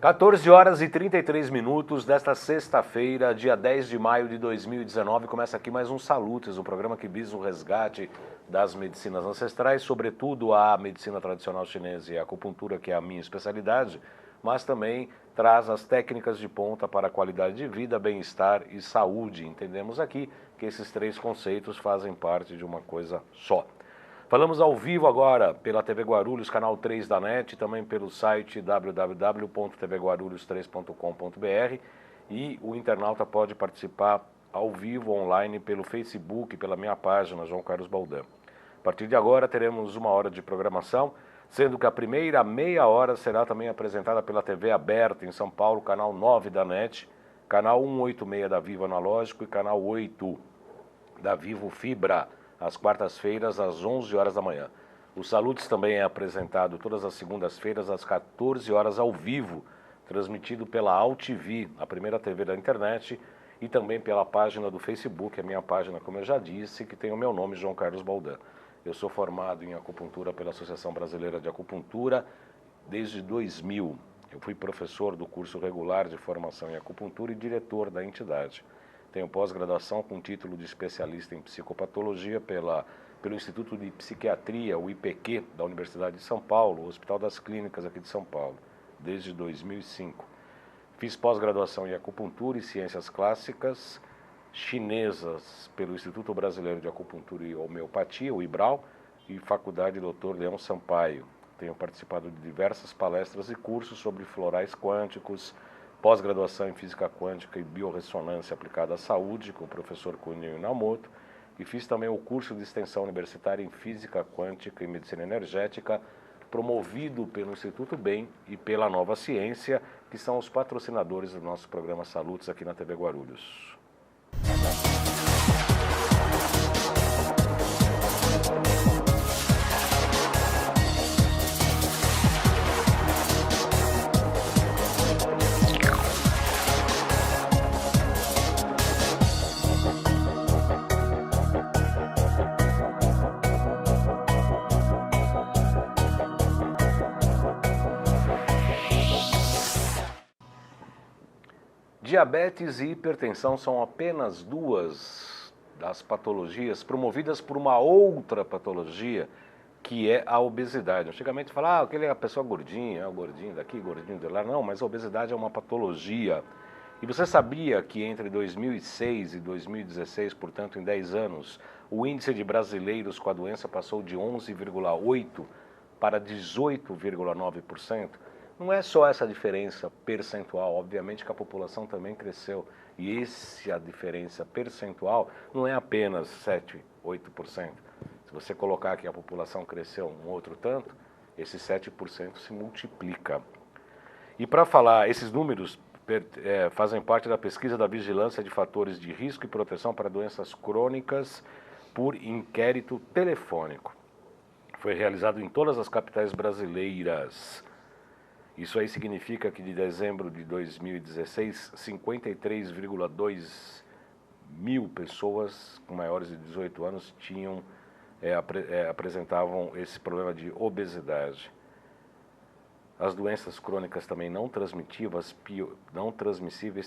14 horas e 33 minutos desta sexta-feira, dia 10 de maio de 2019, começa aqui mais um Salutes, um programa que visa o resgate das medicinas ancestrais, sobretudo a medicina tradicional chinesa e a acupuntura, que é a minha especialidade, mas também traz as técnicas de ponta para a qualidade de vida, bem-estar e saúde. Entendemos aqui que esses três conceitos fazem parte de uma coisa só. Falamos ao vivo agora pela TV Guarulhos, canal 3 da NET, também pelo site www.tvguarulhos3.com.br e o internauta pode participar ao vivo, online, pelo Facebook, pela minha página, João Carlos Baldan. A partir de agora teremos 1 hora de programação, sendo que a primeira meia hora será também apresentada pela TV aberta em São Paulo, canal 9 da NET, canal 186 da Vivo Analógico e canal 8 da Vivo Fibra, às quartas-feiras, às 11 horas da manhã. O Salutes também é apresentado todas as segundas-feiras, às 14 horas, ao vivo, transmitido pela AltV, a primeira TV da internet, e também pela página do Facebook, a minha página, como eu já disse, que tem o meu nome, João Carlos Baldan. Eu sou formado em acupuntura pela Associação Brasileira de Acupuntura desde 2000. Eu fui professor do curso regular de formação em acupuntura e diretor da entidade. Tenho pós-graduação com título de especialista em psicopatologia pelo Instituto de Psiquiatria, o IPQ, da Universidade de São Paulo, Hospital das Clínicas aqui de São Paulo, desde 2005. Fiz pós-graduação em acupuntura e ciências clássicas chinesas pelo Instituto Brasileiro de Acupuntura e Homeopatia, o IBRAU, e Faculdade Dr. Leão Sampaio. Tenho participado de diversas palestras e cursos sobre florais quânticos, pós-graduação em Física Quântica e Biorressonância aplicada à saúde, com o professor Kunio Inamoto, e fiz também o curso de extensão universitária em Física Quântica e Medicina Energética, promovido pelo Instituto BEM e pela Nova Ciência, que são os patrocinadores do nosso programa Salutes aqui na TV Guarulhos. Diabetes e hipertensão são apenas duas das patologias promovidas por uma outra patologia, que é a obesidade. Antigamente falava, aquele é a pessoa gordinha, é o gordinho daqui, gordinho de lá. Não, mas a obesidade é uma patologia. E você sabia que entre 2006 e 2016, portanto em 10 anos, o índice de brasileiros com a doença passou de 11,8% para 18,9%? Não é só essa diferença percentual, obviamente que a população também cresceu. E essa diferença percentual não é apenas 7, 8%. Se você colocar que a população cresceu um outro tanto, esse 7% se multiplica. E para falar, esses números fazem parte da pesquisa da vigilância de fatores de risco e proteção para doenças crônicas por inquérito telefônico. Foi realizado em todas as capitais brasileiras. Isso aí significa que de dezembro de 2016, 53,2 mil pessoas com maiores de 18 anos apresentavam esse problema de obesidade. As doenças crônicas também não transmissíveis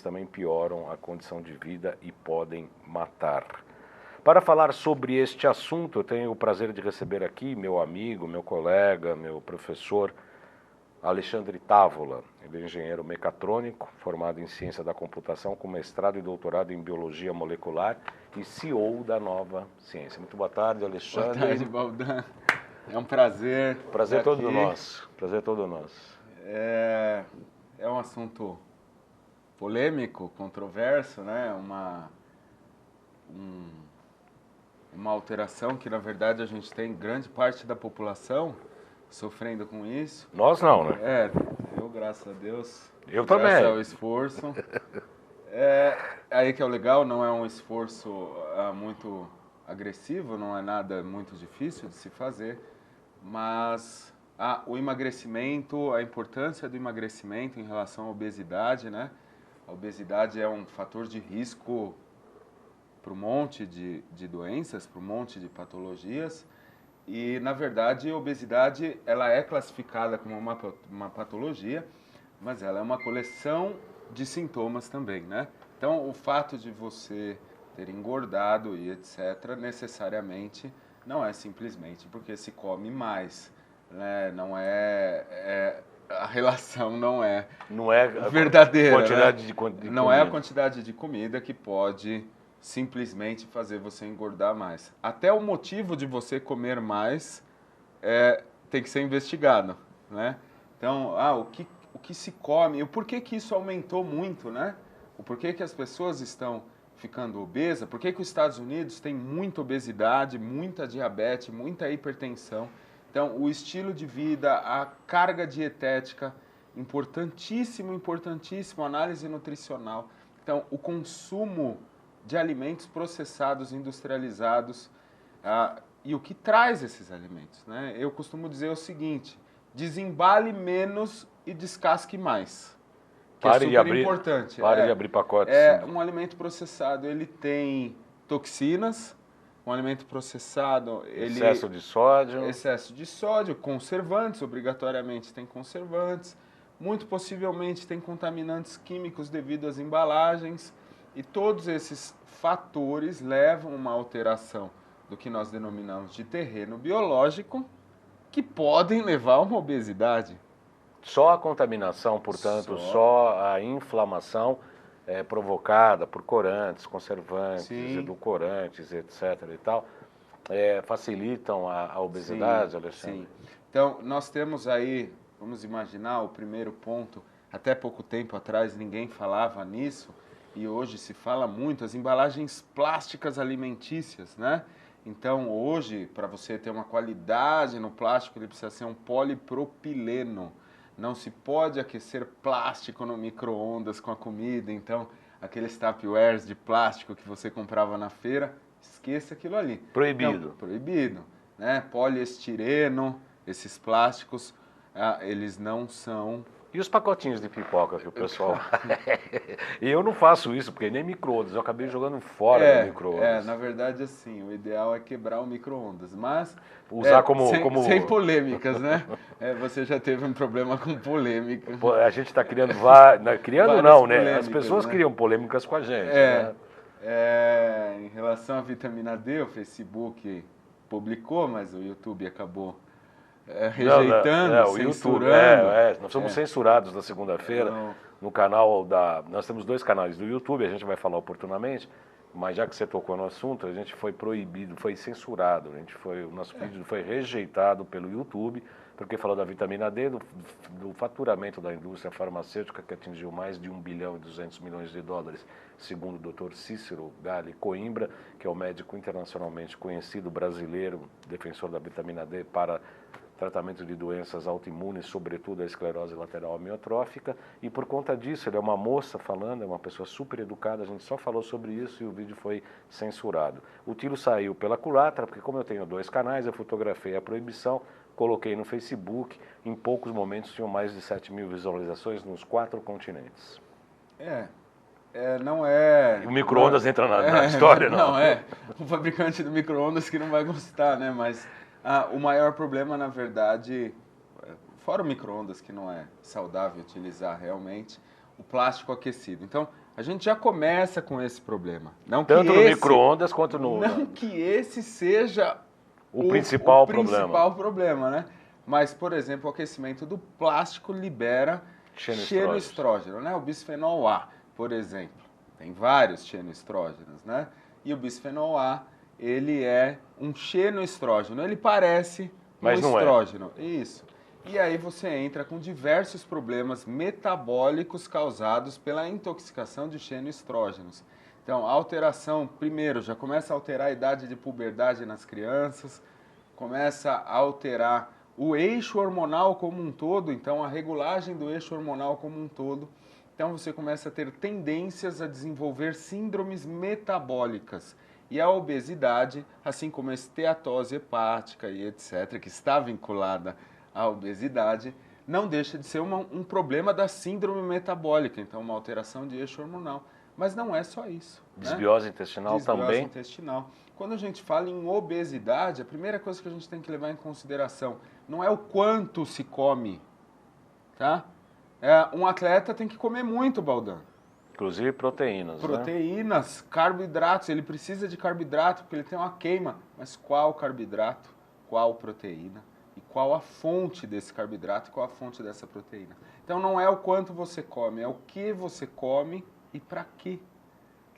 também pioram a condição de vida e podem matar. Para falar sobre este assunto, eu tenho o prazer de receber aqui meu amigo, meu colega, meu professor, Alexandre Távola. Ele é engenheiro mecatrônico, formado em ciência da computação, com mestrado e doutorado em biologia molecular e CEO da Nova Ciência. Muito boa tarde, Alexandre. Boa tarde, Baldan. É um prazer. Prazer todo nosso. Prazer todo nosso. É um assunto polêmico, controverso, né? Uma alteração que, na verdade, a gente tem grande parte da população sofrendo com isso. Nós não, né? Eu, graças a Deus. Eu também. Graças ao esforço. Aí que é o legal, não é um esforço muito agressivo, não é nada muito difícil de se fazer, mas o emagrecimento, a importância do emagrecimento em relação à obesidade, né? A obesidade é um fator de risco para um monte de doenças, para um monte de patologias. E, na verdade, a obesidade ela é classificada como uma patologia, mas ela é uma coleção de sintomas também, né? Então, o fato de você ter engordado e etc., necessariamente não é simplesmente porque se come mais, né? Não a relação não é Não é a verdadeira, quantidade né? de Não é a comida. quantidade de comida que pode simplesmente fazer você engordar mais. Até o motivo de você comer mais tem que ser investigado, né? Então, o que se come, o porquê que isso aumentou muito, né? O porquê que as pessoas estão ficando obesas, por que os Estados Unidos têm muita obesidade, muita diabetes, muita hipertensão. Então, o estilo de vida, a carga dietética, importantíssimo, importantíssimo, análise nutricional. Então, o consumo de alimentos processados, industrializados, e o que traz esses alimentos, né? Eu costumo dizer o seguinte: desembale menos e descasque mais, que é super importante. Pare de abrir pacotes. Um alimento processado, ele tem toxinas. Um alimento processado, excesso de sódio. Excesso de sódio, conservantes, obrigatoriamente tem conservantes. Muito possivelmente tem contaminantes químicos devido às embalagens. E todos esses fatores levam a uma alteração do que nós denominamos de terreno biológico, que podem levar a uma obesidade. Só a contaminação, portanto, só a inflamação provocada por corantes, conservantes, Sim. edulcorantes, etc. e tal, facilitam a obesidade, Sim, Alexandre? sim. Então, nós temos aí, vamos imaginar, o primeiro ponto, até pouco tempo atrás ninguém falava nisso, e hoje se fala muito, as embalagens plásticas alimentícias, né? Então, hoje, para você ter uma qualidade no plástico, ele precisa ser um polipropileno. Não se pode aquecer plástico no micro-ondas com a comida. Então, aqueles Tupperwares de plástico que você comprava na feira, esqueça aquilo ali. Proibido. Então, proibido. Né? Poliestireno, esses plásticos, eles não são... E os pacotinhos de pipoca que o pessoal... E eu não faço isso, porque nem micro-ondas, eu acabei jogando fora do micro-ondas. Na verdade, assim, o ideal é quebrar o micro-ondas, mas... Usar sem polêmicas, né? Você já teve um problema com polêmica. A gente está criando criando não, né? As pessoas né? criam polêmicas com a gente. Né? Em relação à vitamina D, o Facebook publicou, mas o YouTube acabou rejeitando, censurando. Nós somos censurados na segunda-feira no canal da... Nós temos 2 canais do YouTube, a gente vai falar oportunamente, mas já que você tocou no assunto, a gente foi proibido, foi censurado, o nosso vídeo foi rejeitado pelo YouTube, porque falou da vitamina D, do faturamento da indústria farmacêutica, que atingiu mais de 1 bilhão e 200 milhões de dólares, segundo o Dr. Cícero Gali Coimbra, que é o médico internacionalmente conhecido brasileiro, defensor da vitamina D para tratamento de doenças autoimunes, sobretudo a esclerose lateral amiotrófica, e por conta disso, ele é uma moça falando, é uma pessoa super educada, a gente só falou sobre isso e o vídeo foi censurado. O tiro saiu pela culatra, porque como eu tenho 2 canais, eu fotografei a proibição, coloquei no Facebook, em poucos momentos tinham mais de 7 mil visualizações nos 4 continentes. Não é... O micro-ondas entra na história, não? Não, o fabricante do micro-ondas que não vai gostar, né, mas... o maior problema, na verdade, fora o micro-ondas, que não é saudável utilizar realmente, o plástico aquecido. Então, a gente já começa com esse problema. Tanto no micro-ondas quanto no... Não que esse seja o principal problema, né? Mas, por exemplo, o aquecimento do plástico libera xenoestrógeno, né? O bisfenol A, por exemplo. Tem vários xenoestrógenos, né? E o bisfenol A, ele é um xenoestrógeno. Ele parece um estrógeno. Isso. E aí você entra com diversos problemas metabólicos causados pela intoxicação de xenoestrógenos. Então, a alteração, primeiro, já começa a alterar a idade de puberdade nas crianças, começa a alterar o eixo hormonal como um todo, então a regulagem do eixo hormonal como um todo. Então, você começa a ter tendências a desenvolver síndromes metabólicas. E a obesidade, assim como a esteatose hepática e etc., que está vinculada à obesidade, não deixa de ser um problema da síndrome metabólica, então uma alteração de eixo hormonal. Mas não é só isso. Desbiose intestinal também? Desbiose intestinal. Quando a gente fala em obesidade, a primeira coisa que a gente tem que levar em consideração não é o quanto se come, tá? Um atleta tem que comer muito, Baldan. Inclusive proteínas, Proteínas, né? Carboidratos, ele precisa de carboidrato porque ele tem uma queima. Mas qual carboidrato, qual proteína e qual a fonte desse carboidrato e qual a fonte dessa proteína? Então não é o quanto você come, é o que você come e para quê,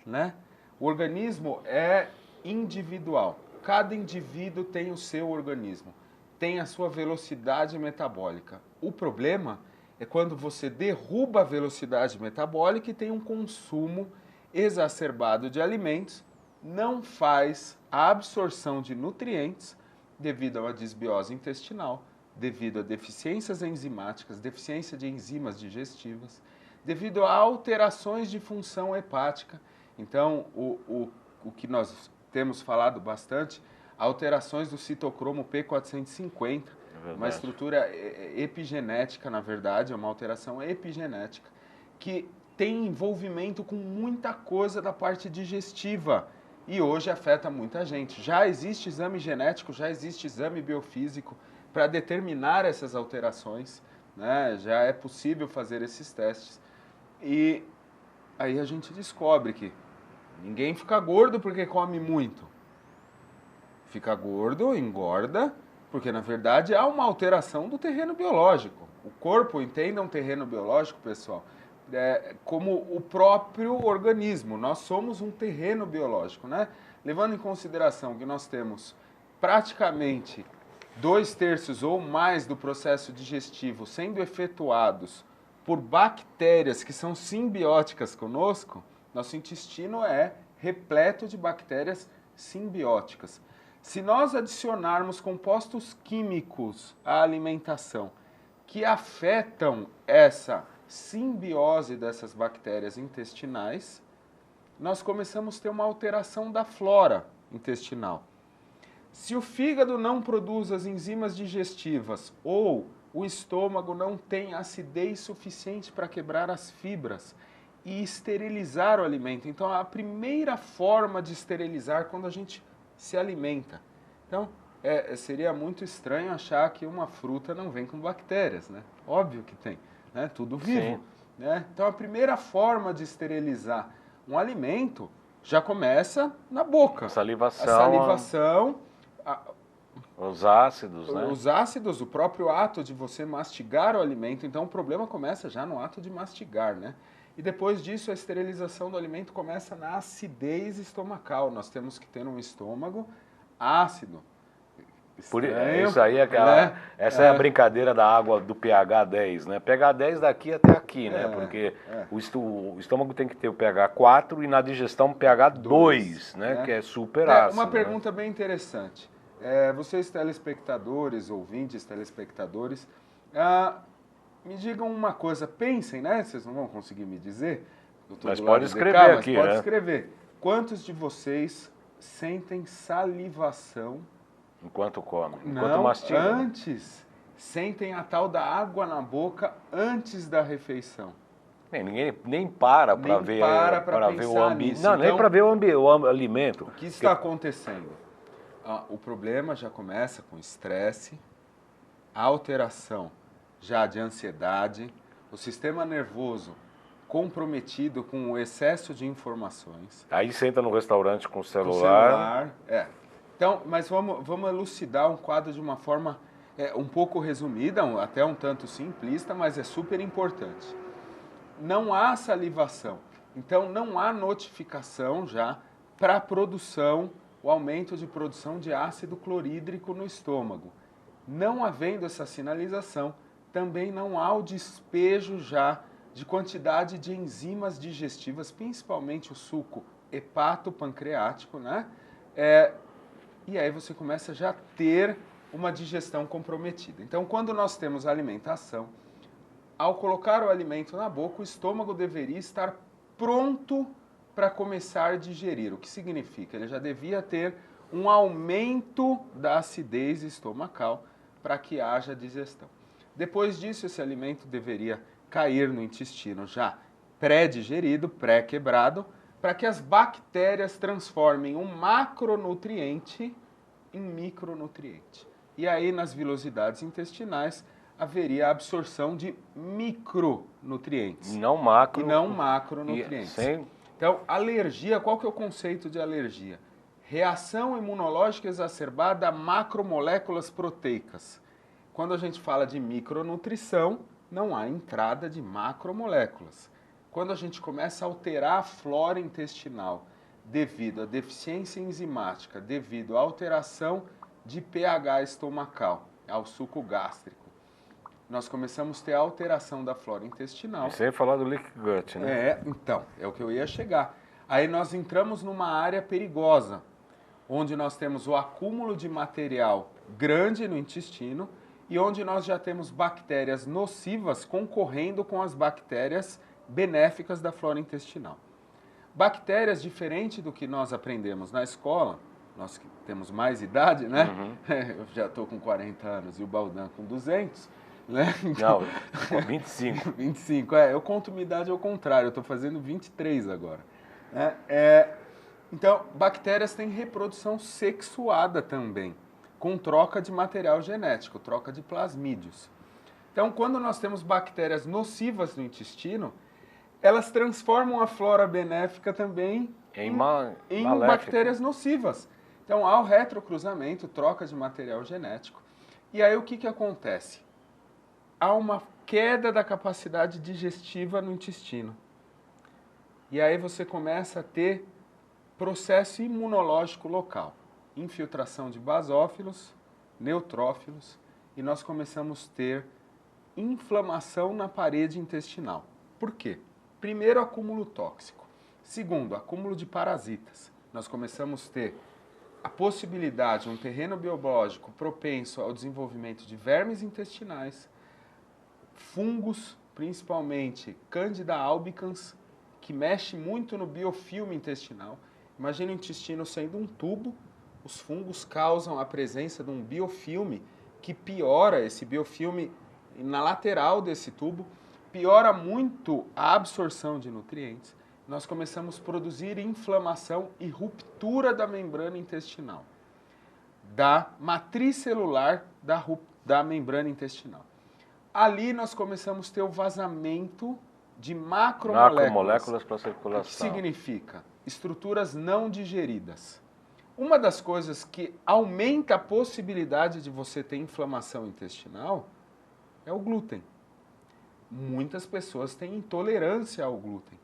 né? O organismo é individual. Cada indivíduo tem o seu organismo, tem a sua velocidade metabólica. O problema é quando você derruba a velocidade metabólica e tem um consumo exacerbado de alimentos, não faz a absorção de nutrientes devido a uma desbiose intestinal, devido a deficiências enzimáticas, deficiência de enzimas digestivas, devido a alterações de função hepática. Então, o que nós temos falado bastante, alterações do citocromo P450, uma estrutura epigenética, na verdade, é uma alteração epigenética, que tem envolvimento com muita coisa da parte digestiva e hoje afeta muita gente. Já existe exame genético, já existe exame biofísico para determinar essas alterações, né? Já é possível fazer esses testes. E aí a gente descobre que ninguém fica gordo porque come muito. Fica gordo, engorda, porque na verdade há uma alteração do terreno biológico. O corpo, entenda um terreno biológico, pessoal, como o próprio organismo. Nós somos um terreno biológico, né? Levando em consideração que nós temos praticamente 2/3 ou mais do processo digestivo sendo efetuados por bactérias que são simbióticas conosco, nosso intestino é repleto de bactérias simbióticas. Se nós adicionarmos compostos químicos à alimentação que afetam essa simbiose dessas bactérias intestinais, nós começamos a ter uma alteração da flora intestinal. Se o fígado não produz as enzimas digestivas ou o estômago não tem acidez suficiente para quebrar as fibras e esterilizar o alimento. Então, a primeira forma de esterilizar quando a gente se alimenta. Então, seria muito estranho achar que uma fruta não vem com bactérias, né? Óbvio que tem, né? Tudo vivo, né? Então, a primeira forma de esterilizar um alimento já começa na boca. A salivação. A salivação. Os ácidos, né? Os ácidos, o próprio ato de você mastigar o alimento. Então, o problema começa já no ato de mastigar, né? E depois disso, a esterilização do alimento começa na acidez estomacal. Nós temos que ter um estômago ácido. Isso aí essa é a brincadeira da água do pH 10, né? pH 10 daqui até aqui, né? Porque o estômago tem que ter o pH 4 e na digestão pH 2, né? Que é super ácido. Uma pergunta bem interessante. Vocês telespectadores, ouvintes telespectadores, me digam uma coisa, pensem, né? Vocês não vão conseguir me dizer. Mas pode escrever aqui, pode escrever. Quantos de vocês sentem salivação enquanto come? Enquanto mastiga? Antes. Sentem a tal da água na boca antes da refeição. Ninguém nem para ver o ambiente. Não, nem para ver o alimento. O que está acontecendo? O problema já começa com estresse, alteração já de ansiedade, o sistema nervoso comprometido com o excesso de informações. Aí senta no restaurante com o celular. Então, mas vamos elucidar um quadro de uma forma um pouco resumida, até um tanto simplista, mas é super importante. Não há salivação, então não há notificação já para a produção, o aumento de produção de ácido clorídrico no estômago. Não havendo essa sinalização, também não há o despejo já de quantidade de enzimas digestivas, principalmente o suco hepato-pancreático, né? E aí você começa já a ter uma digestão comprometida. Então, quando nós temos alimentação, ao colocar o alimento na boca, o estômago deveria estar pronto para começar a digerir. O que significa? Ele já devia ter um aumento da acidez estomacal para que haja digestão. Depois disso, esse alimento deveria cair no intestino já pré-digerido, pré-quebrado, para que as bactérias transformem um macronutriente em micronutriente. E aí, nas vilosidades intestinais, haveria absorção de micronutrientes. Não macro. E não macronutrientes. Então, alergia, qual que é o conceito de alergia? Reação imunológica exacerbada a macromoléculas proteicas. Quando a gente fala de micronutrição, não há entrada de macromoléculas. Quando a gente começa a alterar a flora intestinal devido à deficiência enzimática, devido à alteração de pH estomacal, ao suco gástrico, nós começamos a ter alteração da flora intestinal. Você ia falar do leaky gut, né? Então, é o que eu ia chegar. Aí nós entramos numa área perigosa, onde nós temos o acúmulo de material grande no intestino e onde nós já temos bactérias nocivas concorrendo com as bactérias benéficas da flora intestinal. Bactérias, diferente do que nós aprendemos na escola, nós que temos mais idade, né? Uhum. Eu já estou com 40 anos e o Baldan com 200, né? Então, não, 25. 25, eu conto minha idade ao contrário, eu estou fazendo 23 agora. Então, bactérias têm reprodução sexuada também, com troca de material genético, troca de plasmídios. Então, quando nós temos bactérias nocivas no intestino, elas transformam a flora benéfica também em bactérias nocivas. Então, há o retrocruzamento, troca de material genético. E aí, o que acontece? Há uma queda da capacidade digestiva no intestino. E aí você começa a ter processo imunológico local, infiltração de basófilos, neutrófilos, e nós começamos a ter inflamação na parede intestinal. Por quê? Primeiro, acúmulo tóxico. Segundo, acúmulo de parasitas. Nós começamos a ter a possibilidade, um terreno biológico propenso ao desenvolvimento de vermes intestinais, fungos, principalmente Candida albicans, que mexe muito no biofilme intestinal. Imagina o intestino sendo um tubo, os fungos causam a presença de um biofilme que piora esse biofilme na lateral desse tubo, piora muito a absorção de nutrientes. Nós começamos a produzir inflamação e ruptura da membrana intestinal, da matriz celular da membrana intestinal. Ali nós começamos a ter o vazamento de macromoléculas para circulação. O que significa? Estruturas não digeridas. Uma das coisas que aumenta a possibilidade de você ter inflamação intestinal é o glúten. Muitas pessoas têm intolerância ao glúten.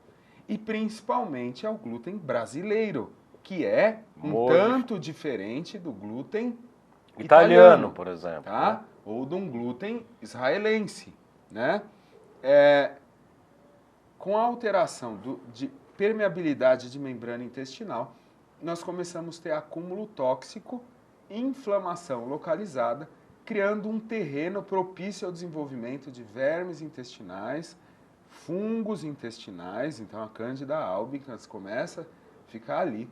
E principalmente ao glúten brasileiro, que é tanto diferente do glúten italiano, por exemplo. Tá? Né? Ou de um glúten israelense. Né? Com a alteração de permeabilidade de membrana intestinal, nós começamos a ter acúmulo tóxico, inflamação localizada, criando um terreno propício ao desenvolvimento de vermes intestinais, fungos intestinais, então a Candida albicans começa a ficar ali.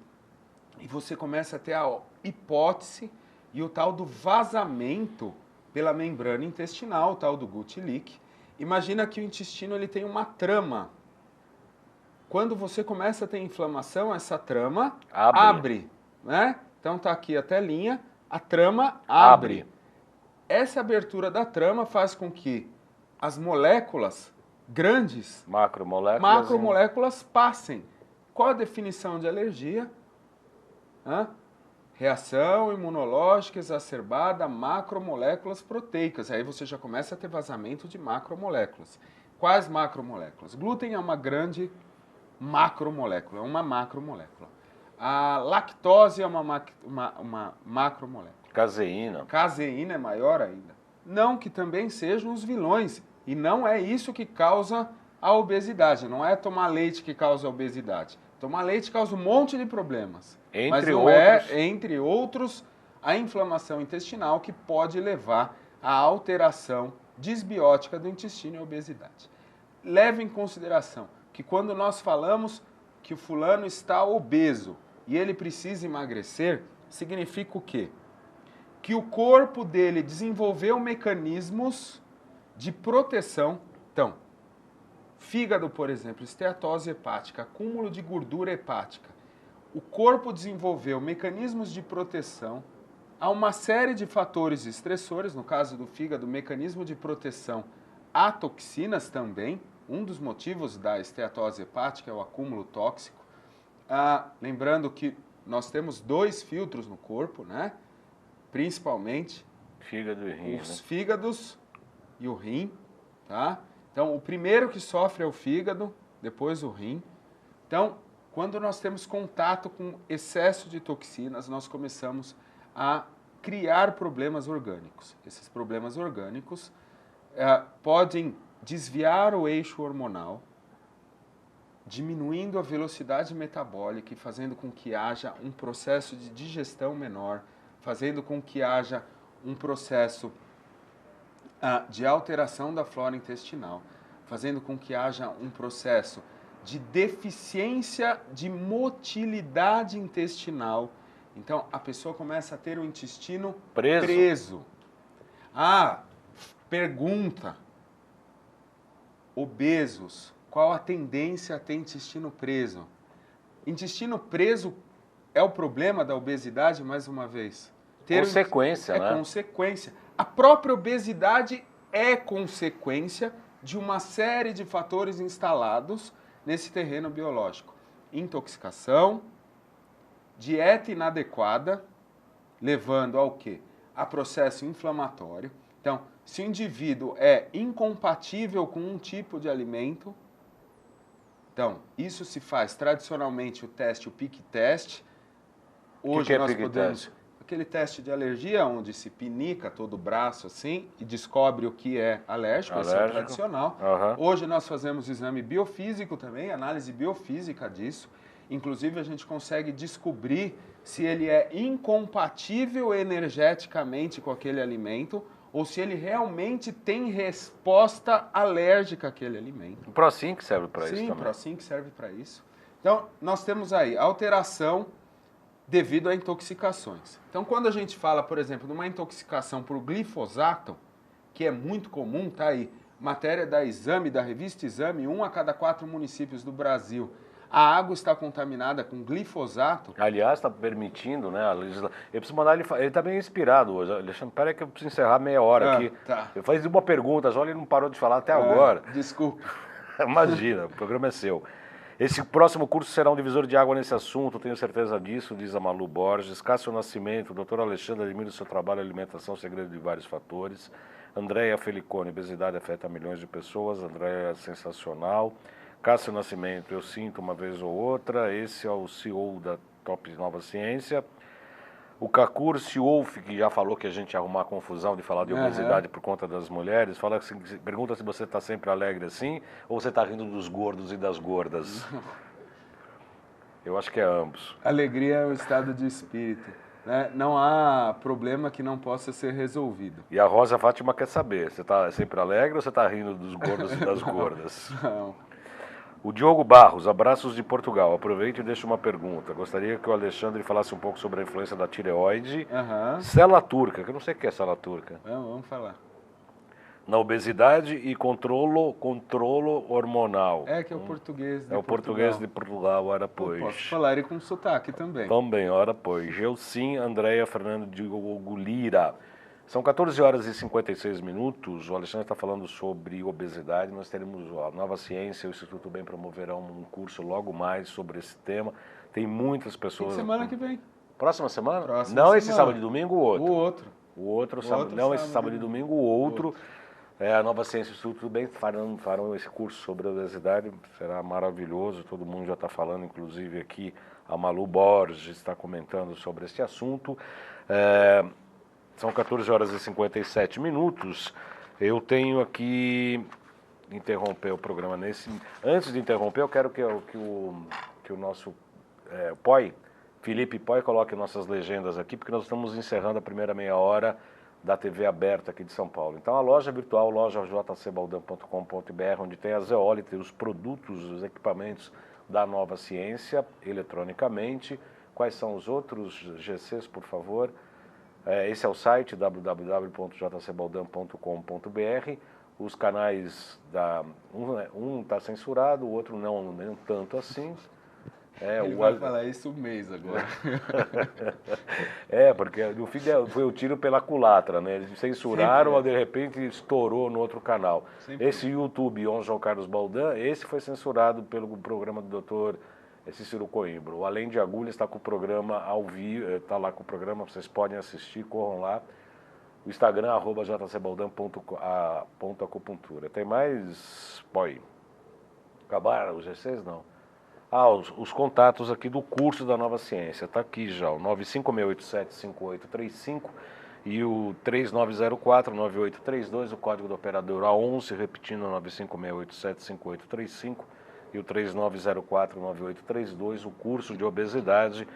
E você começa a ter a hipótese e o tal do vazamento pela membrana intestinal, o tal do gut leak. Imagina que o intestino ele tem uma trama. Quando você começa a ter inflamação, essa trama abre, né? Então tá aqui a telinha, a trama abre. Essa abertura da trama faz com que as moléculas grandes, macromoléculas passem. Qual a definição de alergia? Reação imunológica exacerbada a macromoléculas proteicas. Aí você já começa a ter vazamento de macromoléculas. Quais macromoléculas? Glúten é uma grande macromolécula, é uma macromolécula. A lactose é uma macromolécula. Caseína. Caseína é maior ainda. Não que também sejam os vilões. E não é isso que causa a obesidade. Não é tomar leite que causa a obesidade. Tomar leite causa um monte de problemas. Entre outros, a inflamação intestinal que pode levar à alteração disbiótica do intestino e à obesidade. Leve em consideração que quando nós falamos que o fulano está obeso e ele precisa emagrecer, significa o quê? Que o corpo dele desenvolveu mecanismos de proteção. Então, fígado, por exemplo, esteatose hepática, acúmulo de gordura hepática. O corpo desenvolveu mecanismos de proteção há uma série de fatores estressores, no caso do fígado, mecanismo de proteção a toxinas também. Um dos motivos da esteatose hepática é o acúmulo tóxico. Lembrando que nós temos 2 filtros no corpo, né? Principalmente Fígado e rim, os né? fígados e o rim, tá? Então, o primeiro que sofre é o fígado, depois o rim. Então, quando nós temos contato com excesso de toxinas, nós começamos a criar problemas orgânicos. Esses problemas orgânicos podem desviar o eixo hormonal, diminuindo a velocidade metabólica e fazendo com que haja um processo de digestão menor, fazendo com que haja um processo de alteração da flora intestinal, fazendo com que haja um processo de deficiência de motilidade intestinal. Então, a pessoa começa a ter o intestino preso. Pergunta. Obesos, qual a tendência a ter intestino preso? Intestino preso é o problema da obesidade, mais uma vez? Consequência, né? É consequência. A própria obesidade é consequência de uma série de fatores instalados nesse terreno biológico. Intoxicação, dieta inadequada, levando ao quê? A processo inflamatório. Então, se o indivíduo é incompatível com um tipo de alimento, então, isso se faz tradicionalmente o teste, o PIC teste. Hoje nós podemos... Aquele teste de alergia, onde se pinica todo o braço assim e descobre o que é alérgico, esse é o tradicional. Hoje nós fazemos exame biofísico também, análise biofísica disso. Inclusive a gente consegue descobrir se ele é incompatível energeticamente com aquele alimento ou se ele realmente tem resposta alérgica àquele alimento. O ProSync serve para isso também. Sim, o ProSync serve para isso. Então, nós temos aí alteração devido a intoxicações. Então, quando a gente fala, por exemplo, de uma intoxicação por glifosato, que é muito comum, tá aí, matéria da Exame, da revista Exame, 1 a cada 4 municípios do Brasil, a água está contaminada com glifosato. Aliás, está permitindo, né? Eu preciso mandar ele está bem inspirado hoje. Alexandre, peraí que eu preciso encerrar meia hora aqui. Tá. Eu fiz uma pergunta, só ele não parou de falar até agora. Desculpa. Imagina, o programa é seu. Esse próximo curso será um divisor de água nesse assunto, tenho certeza disso, diz a Malu Borges. Cássio Nascimento, doutor Alexandre, admiro o seu trabalho, alimentação, segredo de vários fatores. Andréia Felicone, obesidade afeta milhões de pessoas. Andréia, sensacional. Cássio Nascimento, eu sinto uma vez ou outra. Esse é o CEO da Top Nova Ciência. O Kakur Siolf, que já falou que a gente ia arrumar confusão de falar de obesidade por conta das mulheres, pergunta se você está sempre alegre assim ou você está rindo dos gordos e das gordas. Eu acho que é ambos. Alegria é o estado de espírito. Né? Não há problema que não possa ser resolvido. E a Rosa Fátima quer saber, você está sempre alegre ou você está rindo dos gordos e das gordas? Não. O Diogo Barros, abraços de Portugal. Aproveito e deixo uma pergunta. Gostaria que o Alexandre falasse um pouco sobre a influência da tireoide. Célula turca, que eu não sei o que é célula turca. Vamos falar. Na obesidade e controlo hormonal. Que é o português de Portugal. É o português de Portugal, ora pois. Eu posso falar ele com sotaque também. Também, ora pois. Eu sim, Andréia Fernando Diogo Lira. São 14 horas e 56 minutos. O Alexandre está falando sobre obesidade. Nós teremos a Nova Ciência, o Instituto Bem promoverão um curso logo mais sobre esse tema. Tem muitas pessoas... Semana que vem. Próxima semana? Próxima não semana. Esse sábado e domingo, o outro. O outro esse sábado e domingo, o outro. A Nova Ciência e o Instituto Bem farão esse curso sobre obesidade. Será maravilhoso. Todo mundo já está falando, inclusive aqui a Malu Borges está comentando sobre esse assunto. São 14 horas e 57 minutos. Eu tenho aqui interromper o programa Antes de interromper, eu quero que o nosso Felipe Poi coloque nossas legendas aqui, porque nós estamos encerrando a primeira meia hora da TV aberta aqui de São Paulo. Então, a loja virtual, loja jcbaldan.com.br, onde tem a zeólite, os produtos, os equipamentos da Nova Ciência, eletronicamente. Quais são os outros GCs, por favor? Esse é o site www.jcbaldan.com.br. Os canais um está censurado, o outro não, nem tanto assim. Ele vai falar isso um mês agora. Porque no fim foi o tiro pela culatra, né? Eles censuraram, de repente estourou no outro canal. Esse YouTube, on João Carlos Baldan, esse foi censurado pelo programa do doutor Cícero Coimbra. O Além de Agulha está com o programa ao vivo, está lá com o programa, vocês podem assistir, corram lá. O Instagram, @jcbaldan.acupuntura. Tem mais? Pode. Acabaram os GCs? Não. Os contatos aqui do curso da Nova Ciência. Está aqui já, o 956875835 e o 3904-9832, o código do operador A11, repetindo, 956875835 e o 3904-9832, o curso de obesidade,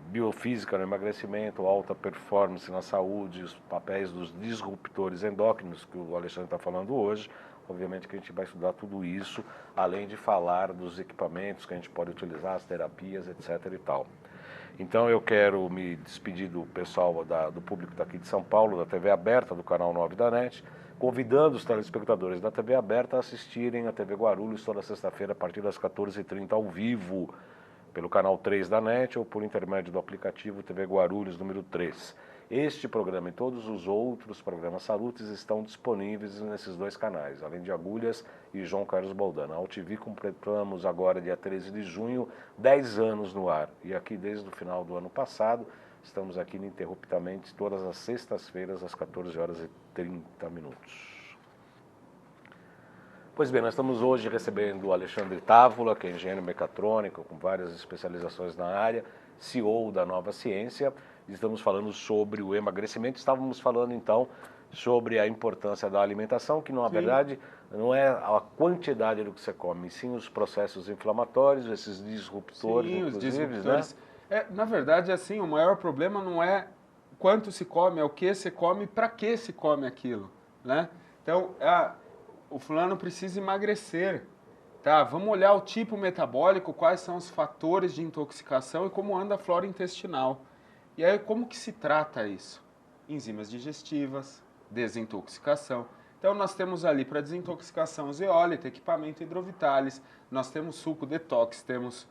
biofísica no emagrecimento, alta performance na saúde, os papéis dos disruptores endócrinos, que o Alexandre está falando hoje. Obviamente que a gente vai estudar tudo isso, além de falar dos equipamentos que a gente pode utilizar, as terapias, etc. e tal. Então eu quero me despedir do pessoal, do público daqui de São Paulo, da TV Aberta, do canal 9 da NET, convidando os telespectadores da TV Aberta a assistirem a TV Guarulhos toda sexta-feira a partir das 14h30 ao vivo, pelo canal 3 da NET ou por intermédio do aplicativo TV Guarulhos número 3. Este programa e todos os outros programas Salutes estão disponíveis nesses dois canais, Além de Agulhas e João Carlos Baldan. A UTV completamos agora, dia 13 de junho, 10 anos no ar. E aqui desde o final do ano passado, estamos aqui ininterruptamente todas as sextas-feiras às 14h30. Pois bem, nós estamos hoje recebendo o Alexandre Távola, que é engenheiro mecatrônico, com várias especializações na área, CEO da Nova Ciência. Estamos falando sobre o emagrecimento. Estávamos falando, então, sobre a importância da alimentação, que, na verdade, não é a quantidade do que você come, sim os processos inflamatórios, esses disruptores, inclusive, os disruptores, né? Na verdade, assim, o maior problema não é quanto se come, é o que se come, para que se come aquilo, né? Então, o fulano precisa emagrecer, tá? Vamos olhar o tipo metabólico, quais são os fatores de intoxicação e como anda a flora intestinal. E aí, como que se trata isso? Enzimas digestivas, desintoxicação. Então, nós temos ali para desintoxicação zeólita, equipamento hidrovitalis, nós temos suco detox, temos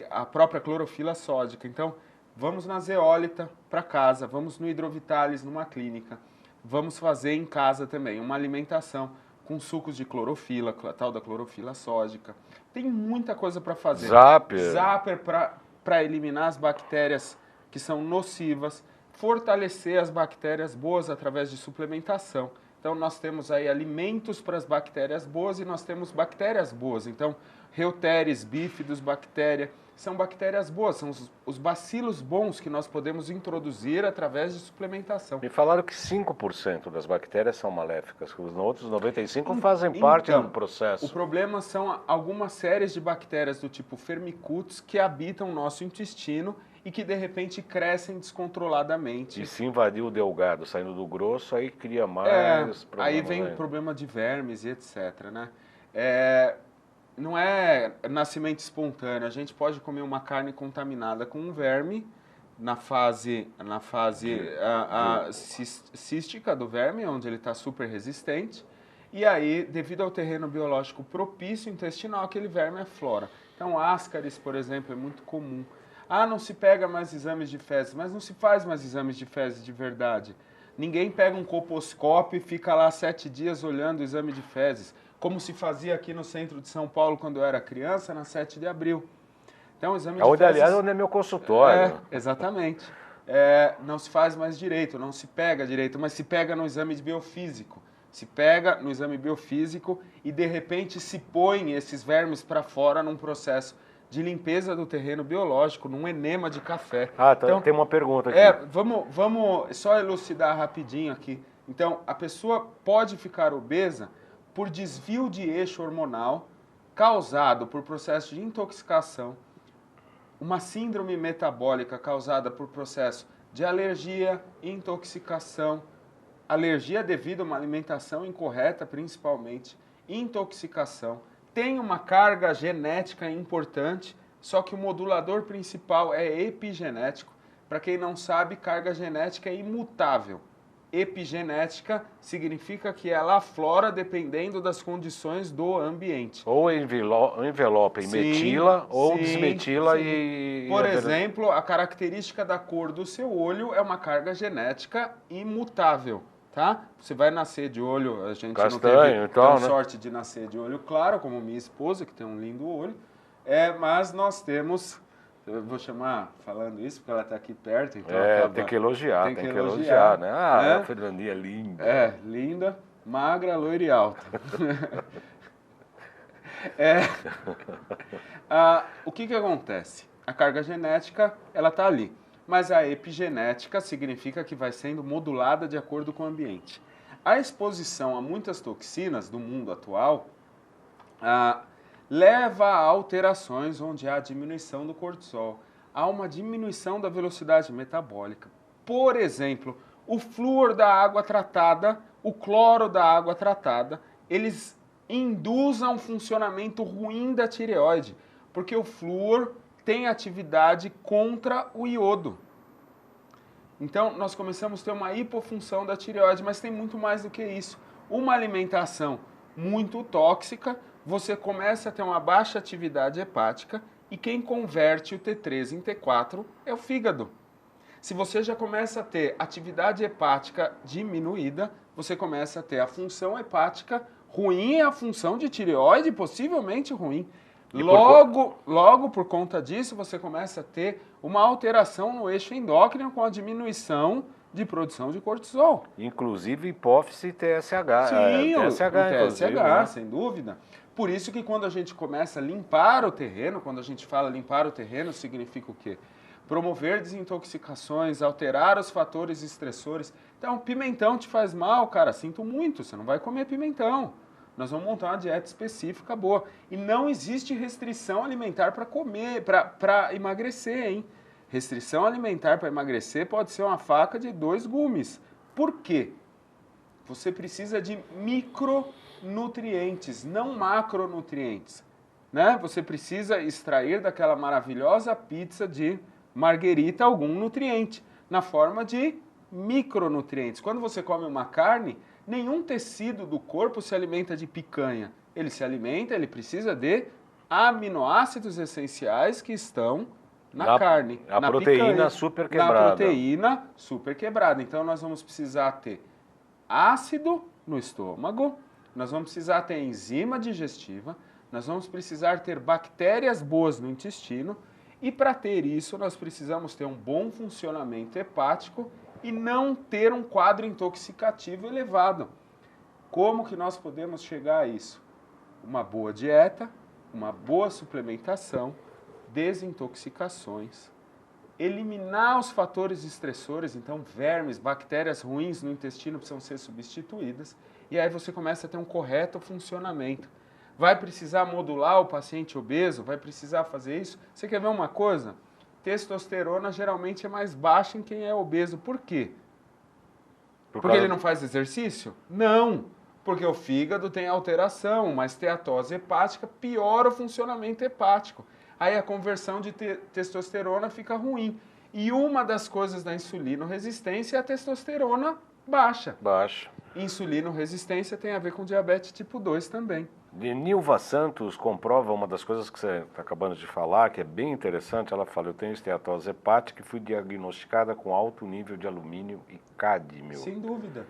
a própria clorofila sódica. Então, vamos na zeólita para casa, vamos no hidrovitalis numa clínica, vamos fazer em casa também uma alimentação com sucos de clorofila, a tal da clorofila sódica. Tem muita coisa para fazer. Zapper para eliminar as bactérias que são nocivas, fortalecer as bactérias boas através de suplementação. Então, nós temos aí alimentos para as bactérias boas e nós temos bactérias boas. Então, Reuteres, bífidos, bactéria, são bactérias boas, são os bacilos bons que nós podemos introduzir através de suplementação. Me falaram que 5% das bactérias são maléficas, que os outros 95% fazem parte do processo. O problema são algumas séries de bactérias do tipo Firmicutes que habitam o nosso intestino e que, de repente, crescem descontroladamente. E se invadir o delgado, saindo do grosso, aí cria mais problemas. Aí vem o problema de vermes e etc, né? Não é nascimento espontâneo. A gente pode comer uma carne contaminada com um verme na fase cística do verme, onde ele está super resistente. E aí, devido ao terreno biológico propício intestinal, aquele verme aflora. Então, ascaris, por exemplo, é muito comum. Não se pega mais exames de fezes, mas não se faz mais exames de fezes de verdade. Ninguém pega um colposcópio e fica lá 7 dias olhando o exame de fezes, como se fazia aqui no centro de São Paulo quando eu era criança, na 7 de abril. Então, o exame de fezes... Aliás, onde é meu consultório. Exatamente. Não se faz mais direito, não se pega direito, mas se pega no exame biofísico. Se pega no exame biofísico e, de repente, se põe esses vermes para fora num processo de limpeza do terreno biológico, num enema de café. Então, tem uma pergunta aqui. Vamos só elucidar rapidinho aqui. Então, a pessoa pode ficar obesa por desvio de eixo hormonal causado por processo de intoxicação, uma síndrome metabólica causada por processo de alergia, intoxicação, alergia devido a uma alimentação incorreta, principalmente, intoxicação. Tem uma carga genética importante, só que o modulador principal é epigenético. Para quem não sabe, carga genética é imutável. Epigenética significa que ela aflora dependendo das condições do ambiente. Ou envelopa e metila, ou desmetila e... Por exemplo, a característica da cor do seu olho é uma carga genética imutável, tá? Você vai nascer de olho, a gente castanho, não teve então, né? sorte de nascer de olho claro, como minha esposa, que tem um lindo olho, mas nós temos... Eu vou chamar falando isso porque ela está aqui perto, então tem que elogiar, né? né? A Fernandinha é linda. Linda, magra, loira e alta. O que acontece? A carga genética, ela está ali, mas a epigenética significa que vai sendo modulada de acordo com o ambiente. A exposição a muitas toxinas do mundo atual leva a alterações onde há diminuição do cortisol, há uma diminuição da velocidade metabólica. Por exemplo, o flúor da água tratada, o cloro da água tratada, eles induzem um funcionamento ruim da tireoide, porque o flúor tem atividade contra o iodo. Então, nós começamos a ter uma hipofunção da tireoide, mas tem muito mais do que isso. Uma alimentação muito tóxica, você começa a ter uma baixa atividade hepática e quem converte o T3 em T4 é o fígado. Se você já começa a ter atividade hepática diminuída, você começa a ter a função hepática ruim e a função de tireoide possivelmente ruim. Logo por conta disso, você começa a ter uma alteração no eixo endócrino com a diminuição de produção de cortisol. Inclusive hipófise e TSH. Sim, o TSH, né? Sem dúvida. Por isso que quando a gente começa a limpar o terreno, quando a gente fala limpar o terreno, significa o quê? Promover desintoxicações, alterar os fatores estressores. Então, pimentão te faz mal, cara, sinto muito, você não vai comer pimentão. Nós vamos montar uma dieta específica boa. E não existe restrição alimentar para comer, para emagrecer, hein? Restrição alimentar para emagrecer pode ser uma faca de 2 gumes. Por quê? Você precisa de micronutrientes, não macronutrientes. Né? Você precisa extrair daquela maravilhosa pizza de marguerita algum nutriente, na forma de micronutrientes. Quando você come uma carne, nenhum tecido do corpo se alimenta de picanha. Ele se alimenta, ele precisa de aminoácidos essenciais que estão na carne. A na proteína picanha, super quebrada. Na proteína super quebrada. Então nós vamos precisar ter ácido no estômago, nós vamos precisar ter enzima digestiva, nós vamos precisar ter bactérias boas no intestino e para ter isso nós precisamos ter um bom funcionamento hepático e não ter um quadro intoxicativo elevado. Como que nós podemos chegar a isso? Uma boa dieta, uma boa suplementação, desintoxicações, eliminar os fatores estressores, então vermes, bactérias ruins no intestino precisam ser substituídas e aí você começa a ter um correto funcionamento. Vai precisar modular o paciente obeso? Vai precisar fazer isso? Você quer ver uma coisa? Testosterona geralmente é mais baixa em quem é obeso. Por quê? Porque ele não faz exercício? Não, porque o fígado tem alteração, uma esteatose hepática piora o funcionamento hepático. Aí a conversão de testosterona fica ruim. E uma das coisas da insulino-resistência é a testosterona baixa. Insulino-resistência tem a ver com diabetes tipo 2 também. Nilva Santos comprova uma das coisas que você está acabando de falar, que é bem interessante. Ela fala, eu tenho esteatose hepática e fui diagnosticada com alto nível de alumínio e cádmio. Sem dúvida.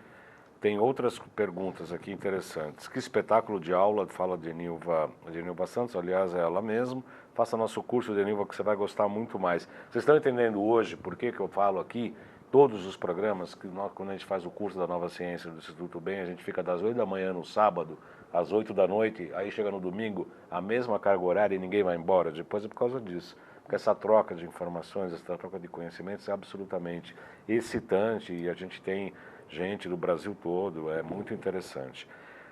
Tem outras perguntas aqui interessantes. Que espetáculo de aula, fala de Nilva Santos, aliás, é ela mesma. Faça nosso curso de Nilva que você vai gostar muito mais. Vocês estão entendendo hoje por que eu falo aqui, todos os programas, que nós, quando a gente faz o curso da Nova Ciência do Instituto Bem, a gente fica das 8 da manhã no sábado, às 8 da noite, aí chega no domingo, a mesma carga horária e ninguém vai embora. Depois é por causa disso. Porque essa troca de informações, essa troca de conhecimentos é absolutamente excitante e a gente tem gente do Brasil todo, é muito interessante.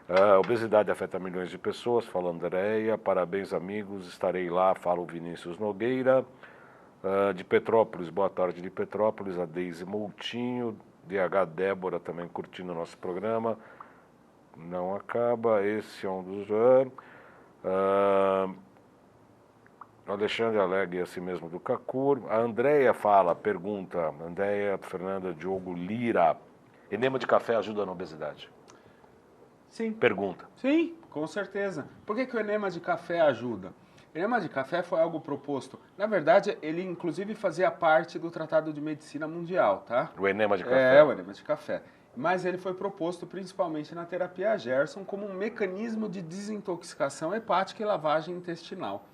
A obesidade afeta milhões de pessoas, fala Andréia, parabéns amigos, estarei lá, fala o Vinícius Nogueira. De Petrópolis, boa tarde de Petrópolis, a Deise Moutinho, DH Débora também curtindo o nosso programa. Não acaba, esse é um dos... Alexandre Alegre, assim mesmo do Cacur. A Andréia fala, pergunta, Andréia Fernanda Diogo Lira, Enema de café ajuda na obesidade? Sim. Pergunta. Sim, com certeza. Por que o enema de café ajuda? O enema de café foi algo proposto. Na verdade, ele inclusive fazia parte do Tratado de Medicina Mundial, tá? O enema de café. O enema de café. Mas ele foi proposto principalmente na terapia Gerson como um mecanismo de desintoxicação hepática e lavagem intestinal.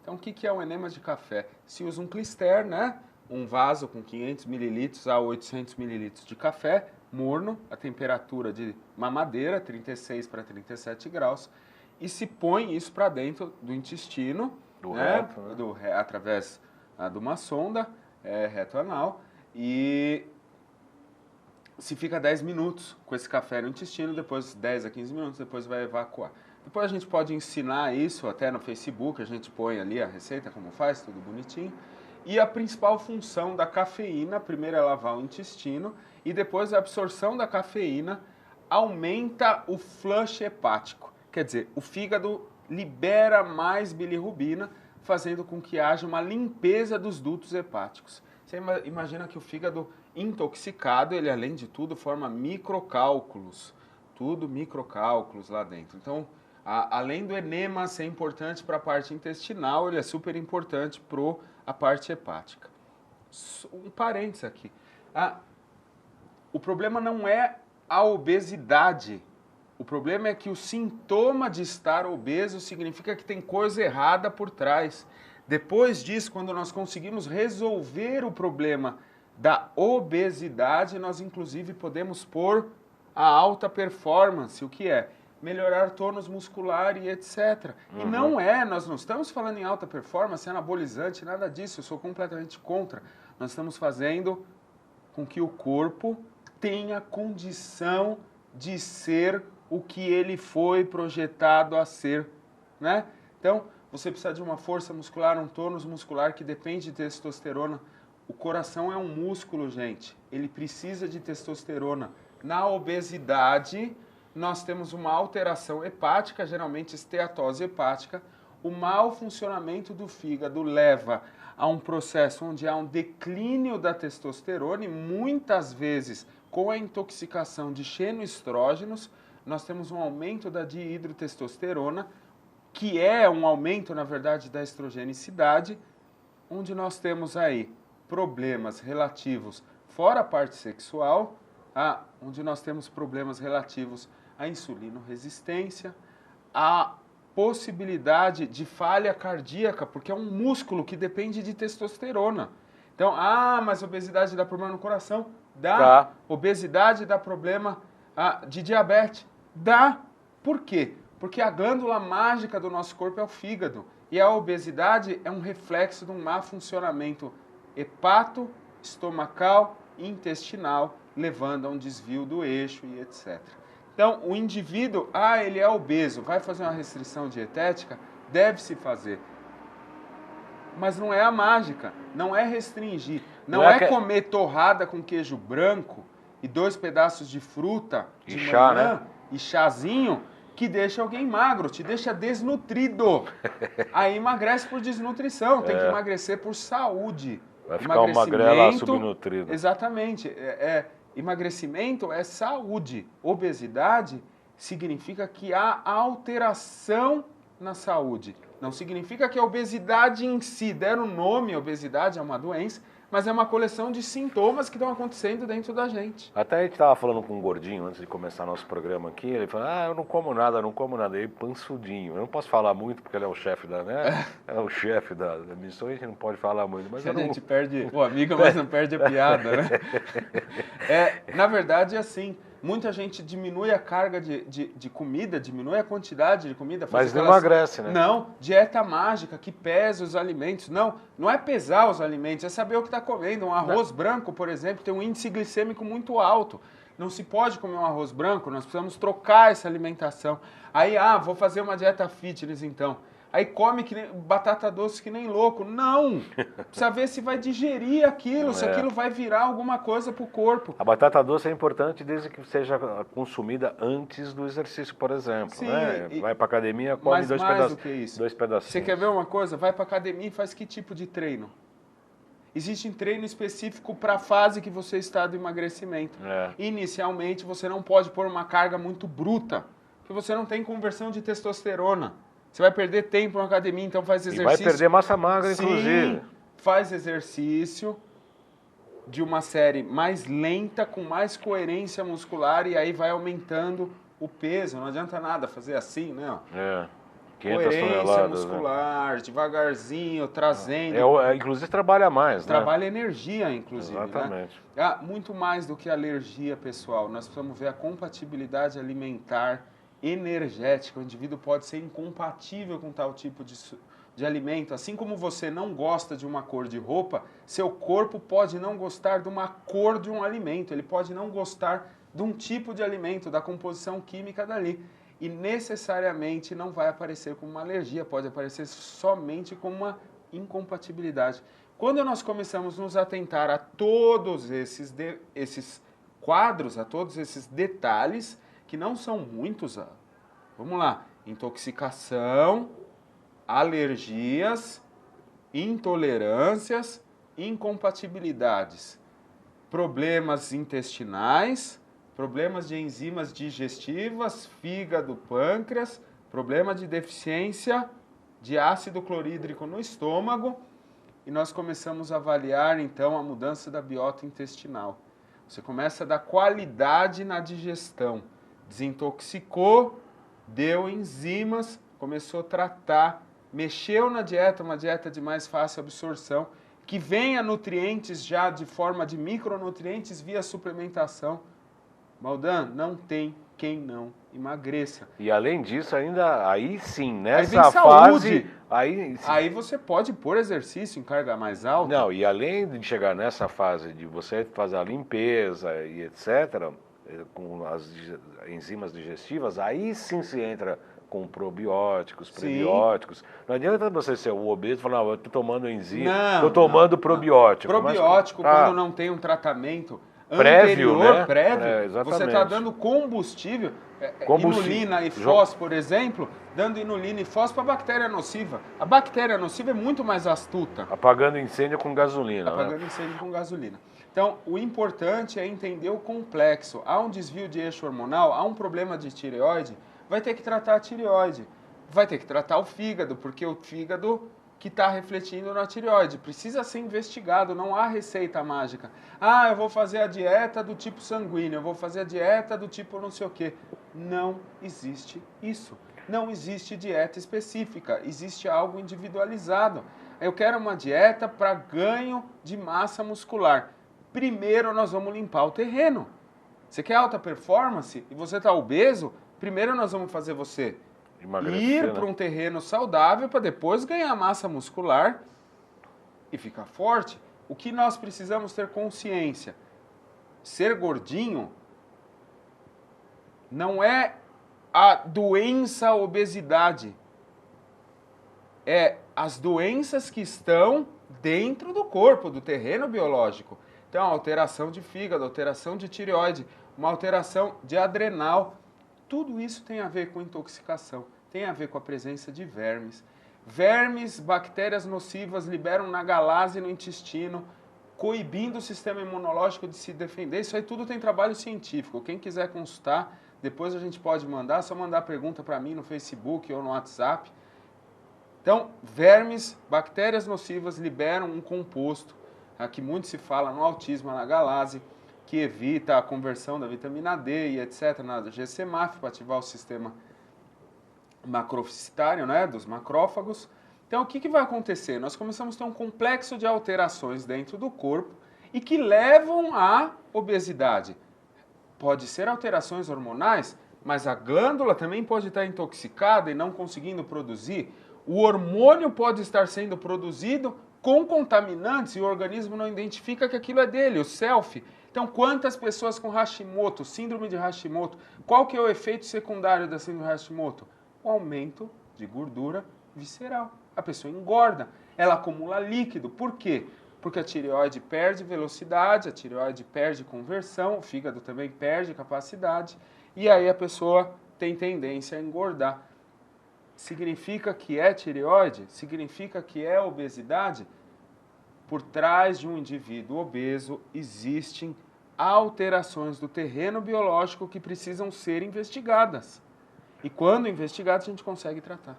Então, o que é o enema de café? Se usa um clister, né? Um vaso com 500 ml a 800 ml de café, morno, a temperatura de mamadeira, 36 para 37 graus, e se põe isso para dentro do intestino, reto, né? Através de uma sonda reto anal, e se fica 10 minutos com esse café no intestino, depois 10 a 15 minutos, depois vai evacuar. Depois a gente pode ensinar isso até no Facebook, a gente põe ali a receita, como faz, tudo bonitinho. E a principal função da cafeína, primeiro é lavar o intestino, e depois a absorção da cafeína aumenta o flush hepático. Quer dizer, o fígado libera mais bilirrubina, fazendo com que haja uma limpeza dos dutos hepáticos. Você imagina que o fígado intoxicado, ele além de tudo forma microcálculos, tudo microcálculos lá dentro. Então, além do enema ser importante para a parte intestinal, ele é super importante para a parte hepática. Um parênteses aqui. O problema não é a obesidade. O problema é que o sintoma de estar obeso significa que tem coisa errada por trás. Depois disso, quando nós conseguimos resolver o problema da obesidade, nós inclusive podemos pôr a alta performance, o que é? Melhorar tônus muscular e etc. E não nós não estamos falando em alta performance, anabolizante, nada disso, eu sou completamente contra. Nós estamos fazendo com que o corpo tenha condição de ser o que ele foi projetado a ser, né? Então, você precisa de uma força muscular, um tônus muscular que depende de testosterona. O coração é um músculo, gente. Ele precisa de testosterona. Na obesidade, nós temos uma alteração hepática, geralmente esteatose hepática. O mau funcionamento do fígado leva a um processo onde há um declínio da testosterona e muitas vezes com a intoxicação de xenoestrógenos, nós temos um aumento da dihidrotestosterona, que é um aumento, na verdade, da estrogenicidade, onde nós temos aí problemas relativos, fora a parte sexual, onde nós temos problemas relativos à insulinoresistência, à possibilidade de falha cardíaca, porque é um músculo que depende de testosterona. Então, mas a obesidade dá problema no coração? Dá. Obesidade dá problema de diabetes? Dá. Por quê? Porque a glândula mágica do nosso corpo é o fígado. E a obesidade é um reflexo de um má funcionamento hepato, estomacal e intestinal, levando a um desvio do eixo e etc. Então, o indivíduo, ele é obeso, vai fazer uma restrição dietética? Deve-se fazer. Mas não é a mágica, não é restringir, não é comer torrada com queijo branco e 2 pedaços de fruta de chá, manhã, né? E chazinho, que deixa alguém magro, te deixa desnutrido. Aí emagrece por desnutrição, tem que emagrecer por saúde. Vai ficar uma magrela subnutrida. Exatamente. Emagrecimento é saúde. Obesidade significa que há alteração na saúde. Não significa que a obesidade em si, deram nome, obesidade é uma doença, mas é uma coleção de sintomas que estão acontecendo dentro da gente. Até a gente estava falando com um gordinho antes de começar nosso programa aqui, ele falou, eu não como nada, ele pançudinho. Eu não posso falar muito porque ele é o chefe da, né? É o chefe da missão, a gente não pode falar muito. Mas a gente perde o amigo, mas não perde a piada, né? Na verdade, é assim. Muita gente diminui a carga de comida, diminui a quantidade de comida. Mas não emagrece, né? Não, dieta mágica que pesa os alimentos. Não é pesar os alimentos, é saber o que está comendo. Um arroz branco, por exemplo, tem um índice glicêmico muito alto. Não se pode comer um arroz branco, nós precisamos trocar essa alimentação. Aí, vou fazer uma dieta fitness então. Aí come batata doce que nem louco. Não! Precisa ver se vai digerir aquilo, se aquilo vai virar alguma coisa para o corpo. A batata doce é importante desde que seja consumida antes do exercício, por exemplo. Sim, né? Vai para academia, come dois pedacinhos. Você quer ver uma coisa? Vai para academia e faz que tipo de treino? Existe treino específico para a fase que você está do emagrecimento. Inicialmente, você não pode pôr uma carga muito bruta, porque você não tem conversão de testosterona. Você vai perder tempo na academia, então faz exercício. E vai perder massa magra, inclusive. Faz exercício de uma série mais lenta, com mais coerência muscular, e aí vai aumentando o peso. Não adianta nada fazer assim, né? 500 coerência toneladas, muscular, né? Devagarzinho, trazendo... inclusive trabalha mais, Trabalha energia, inclusive. Exatamente. Né? Muito mais do que alergia, pessoal. Nós precisamos ver a compatibilidade alimentar energética. O indivíduo pode ser incompatível com tal tipo de alimento. Assim como você não gosta de uma cor de roupa, seu corpo pode não gostar de uma cor de um alimento. Ele pode não gostar de um tipo de alimento, da composição química dali. E necessariamente não vai aparecer como uma alergia, pode aparecer somente como uma incompatibilidade. Quando nós começamos a nos atentar a todos esses quadros, a todos esses detalhes, que não são muitos, vamos lá, intoxicação, alergias, intolerâncias, incompatibilidades, problemas intestinais, problemas de enzimas digestivas, fígado, pâncreas, problema de deficiência de ácido clorídrico no estômago, e nós começamos a avaliar, então, a mudança da biota intestinal. Você começa a dar qualidade na digestão. Desintoxicou, deu enzimas, começou a tratar, mexeu na dieta, uma dieta de mais fácil absorção, que venha nutrientes já de forma de micronutrientes via suplementação. Baldan, não tem quem não emagreça. E além disso, ainda aí sim, nessa aí fase... Aí você pode pôr exercício em carga mais alta. Não, e além de chegar nessa fase de você fazer a limpeza e etc., com as enzimas digestivas, aí sim se entra com probióticos, prebióticos. Não adianta você ser o obeso e falar, não, eu estou tomando enzima, estou tomando probiótico. Probiótico, quando não tem um tratamento prévio, anterior, né? prévio, você está dando combustível, inulina e fós, por exemplo, dando inulina e fós para a bactéria nociva. A bactéria nociva é muito mais astuta. Apagando incêndio com gasolina. Apagando incêndio com gasolina. Então, o importante é entender o complexo. Há um desvio de eixo hormonal, há um problema de tireoide, vai ter que tratar a tireoide. Vai ter que tratar o fígado, porque o fígado que está refletindo na tireoide. Precisa ser investigado, não há receita mágica. Eu vou fazer a dieta do tipo sanguíneo, eu vou fazer a dieta do tipo não sei o quê. Não existe isso. Não existe dieta específica, existe algo individualizado. Eu quero uma dieta para ganho de massa muscular. Primeiro nós vamos limpar o terreno. Você quer alta performance e você está obeso? Primeiro nós vamos fazer você ir para um terreno saudável para depois ganhar massa muscular e ficar forte. O que nós precisamos ter consciência? Ser gordinho não é a doença a obesidade. É as doenças que estão dentro do corpo, do terreno biológico. Então, alteração de fígado, alteração de tireoide, uma alteração de adrenal. Tudo isso tem a ver com intoxicação, tem a ver com a presença de vermes. Vermes, bactérias nocivas liberam na galase no intestino, coibindo o sistema imunológico de se defender. Isso aí tudo tem trabalho científico. Quem quiser consultar, depois a gente pode mandar, só mandar pergunta para mim no Facebook ou no WhatsApp. Então, vermes, bactérias nocivas liberam um composto, que muito se fala no autismo, na galase, que evita a conversão da vitamina D e etc. na GCMAF para ativar o sistema macroficitário, né, dos macrófagos. Então, o que vai acontecer? Nós começamos a ter um complexo de alterações dentro do corpo e que levam à obesidade. Pode ser alterações hormonais, mas a glândula também pode estar intoxicada e não conseguindo produzir. O hormônio pode estar sendo produzido com contaminantes e o organismo não identifica que aquilo é dele, o self. Então, quantas pessoas com Hashimoto, síndrome de Hashimoto, qual que é o efeito secundário da síndrome de Hashimoto? O aumento de gordura visceral. A pessoa engorda, ela acumula líquido. Por quê? Porque a tireoide perde velocidade, a tireoide perde conversão, o fígado também perde capacidade, e aí a pessoa tem tendência a engordar. Significa que é tireoide? Significa que é obesidade? por trás de um indivíduo obeso existem alterações do terreno biológico que precisam ser investigadas. E quando investigadas, a gente consegue tratar.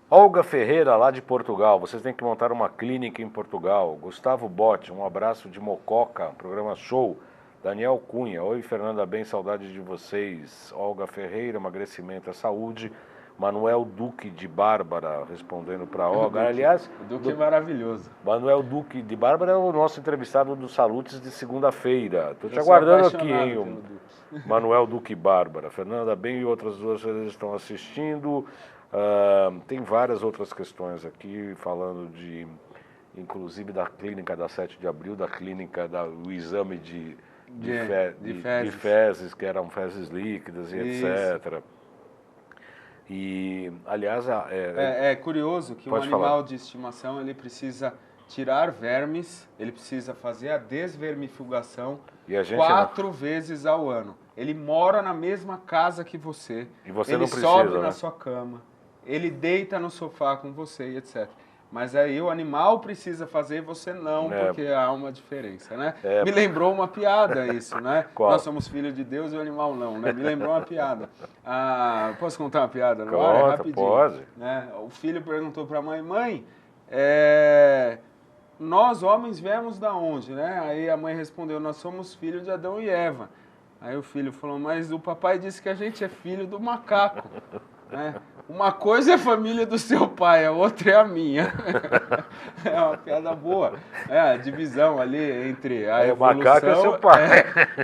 Olga Ferreira, lá de Portugal, vocês têm que montar uma clínica em Portugal. Gustavo Botti, um abraço de Mococa, programa show. Daniel Cunha, oi Fernanda, bem, saudade de vocês. Olga Ferreira, emagrecimento é saúde. Manuel Duque de Bárbara, respondendo para Olga. Aliás, o Duque é maravilhoso. Manuel Duque de Bárbara é o nosso entrevistado do Salutes de segunda-feira. Estou te aguardando aqui, hein, Manuel Duque Bárbara. Fernanda, bem, e outras duas vezes estão assistindo. Tem várias outras questões aqui, falando inclusive da clínica da 7 de abril, da clínica do exame de fezes, que eram fezes líquidas e etc. E, aliás... É curioso que um animal de estimação, ele precisa tirar vermes, ele precisa fazer a desvermifugação 4 vezes ao ano. Ele mora na mesma casa que você, e você ele não precisa, sobe na sua cama, ele deita no sofá com você e etc. Mas aí o animal precisa fazer e você não, porque há uma diferença, né? Me lembrou uma piada isso, né? Qual? Nós somos filhos de Deus e o animal não, né? Me lembrou uma piada. Posso contar uma piada no Conta, ar? É rapidinho. Pode. Né? O filho perguntou para a mãe, nós homens viemos da onde, né? Aí a mãe respondeu, nós somos filhos de Adão e Eva. Aí o filho falou, mas o papai disse que a gente é filho do macaco, né? Uma coisa é a família do seu pai, a outra é a minha. É uma piada boa. A divisão ali entre a evolução... O macaco é seu pai.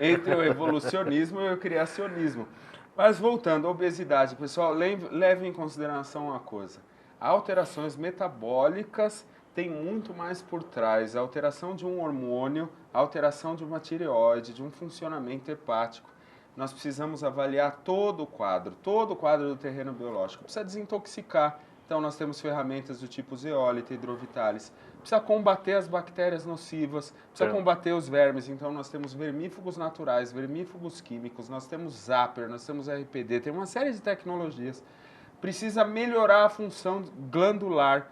Entre o evolucionismo e o criacionismo. Mas voltando à obesidade, pessoal, leve em consideração uma coisa. Alterações metabólicas têm muito mais por trás. A alteração de um hormônio, a alteração de uma tireoide, de um funcionamento hepático. Nós precisamos avaliar todo o quadro do terreno biológico. Precisa desintoxicar. Então, nós temos ferramentas do tipo zeólita, hidrovitalis. Precisa combater as bactérias nocivas, precisa combater os vermes. Então, nós temos vermífugos naturais, vermífugos químicos, nós temos Zapper, nós temos RPD, tem uma série de tecnologias. Precisa melhorar a função glandular.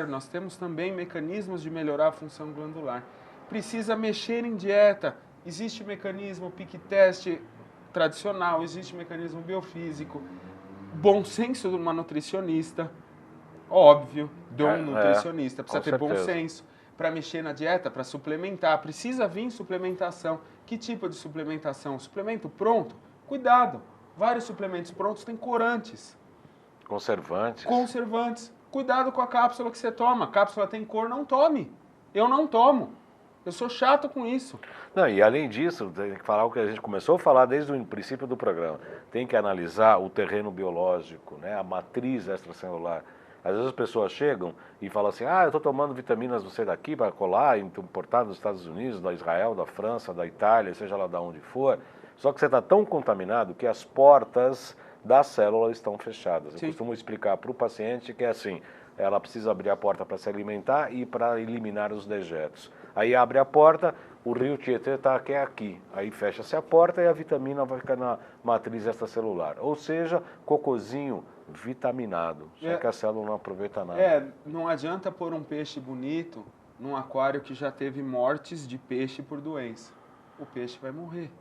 Nós temos também mecanismos de melhorar a função glandular. Precisa mexer em dieta. Existe mecanismo PIC-teste tradicional, existe mecanismo biofísico, bom senso de uma nutricionista, óbvio, de um nutricionista, precisa ter bom senso para mexer na dieta, para suplementar, precisa vir suplementação. Que tipo de suplementação? Suplemento pronto? Cuidado, vários suplementos prontos têm corantes. Conservantes. Cuidado com a cápsula que você toma, a cápsula tem cor, não tome. Eu não tomo. Eu sou chato com isso. Não, e além disso, tem que falar o que a gente começou a falar desde o princípio do programa. Tem que analisar o terreno biológico, né, a matriz extracelular. Às vezes as pessoas chegam e falam assim, eu estou tomando vitaminas não sei daqui para colar, importar dos Estados Unidos, da Israel, da França, da Itália, seja lá de onde for. Só que você está tão contaminado que as portas da célula estão fechadas. Eu costumo explicar para o paciente que é assim, ela precisa abrir a porta para se alimentar e para eliminar os dejetos. Aí abre a porta, o rio Tietê está aqui. Aí fecha-se a porta e a vitamina vai ficar na matriz extracelular. Ou seja, cocôzinho vitaminado. Só que a célula não aproveita nada. Não adianta pôr um peixe bonito num aquário que já teve mortes de peixe por doença. O peixe vai morrer.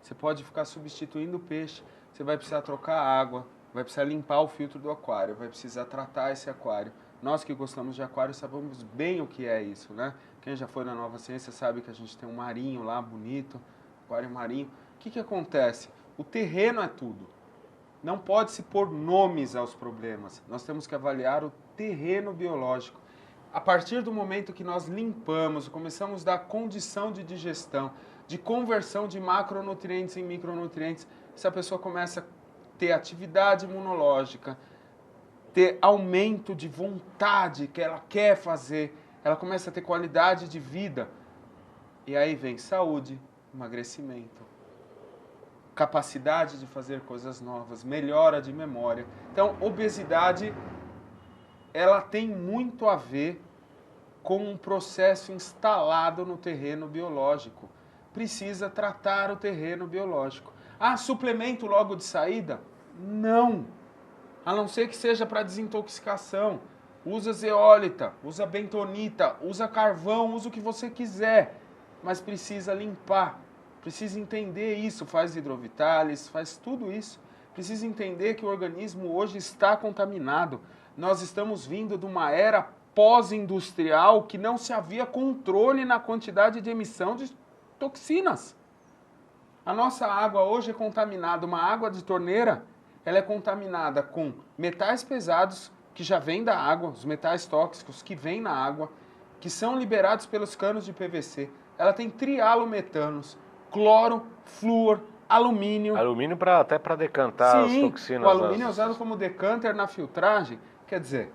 Você pode ficar substituindo o peixe. Você vai precisar trocar água, vai precisar limpar o filtro do aquário, vai precisar tratar esse aquário. Nós que gostamos de aquário sabemos bem o que é isso, né? Quem já foi na Nova Ciência sabe que a gente tem um marinho lá bonito, aquário marinho. O que acontece? O terreno é tudo. Não pode se pôr nomes aos problemas. Nós temos que avaliar o terreno biológico. A partir do momento que nós limpamos, começamos a dar condição de digestão, de conversão de macronutrientes em micronutrientes, essa pessoa começa a ter atividade imunológica, ter aumento de vontade que ela quer fazer, ela começa a ter qualidade de vida. E aí vem saúde, emagrecimento, capacidade de fazer coisas novas, melhora de memória. Então, obesidade, ela tem muito a ver com um processo instalado no terreno biológico. Precisa tratar o terreno biológico. Suplemento logo de saída? Não. A não ser que seja para desintoxicação. usa zeólita, usa bentonita, usa carvão, usa o que você quiser, mas precisa limpar, precisa entender isso, faz hidrovitalis, faz tudo isso, precisa entender que o organismo hoje está contaminado. Nós estamos vindo de uma era pós-industrial que não se havia controle na quantidade de emissão de toxinas. A nossa água hoje é contaminada, uma água de torneira, ela é contaminada com metais pesados que já vêm da água, os metais tóxicos que vêm na água, que são liberados pelos canos de PVC. Ela tem trialometanos, cloro, flúor, alumínio. Alumínio até para decantar as toxinas. O alumínio é usado como decanter na filtragem. Quer dizer,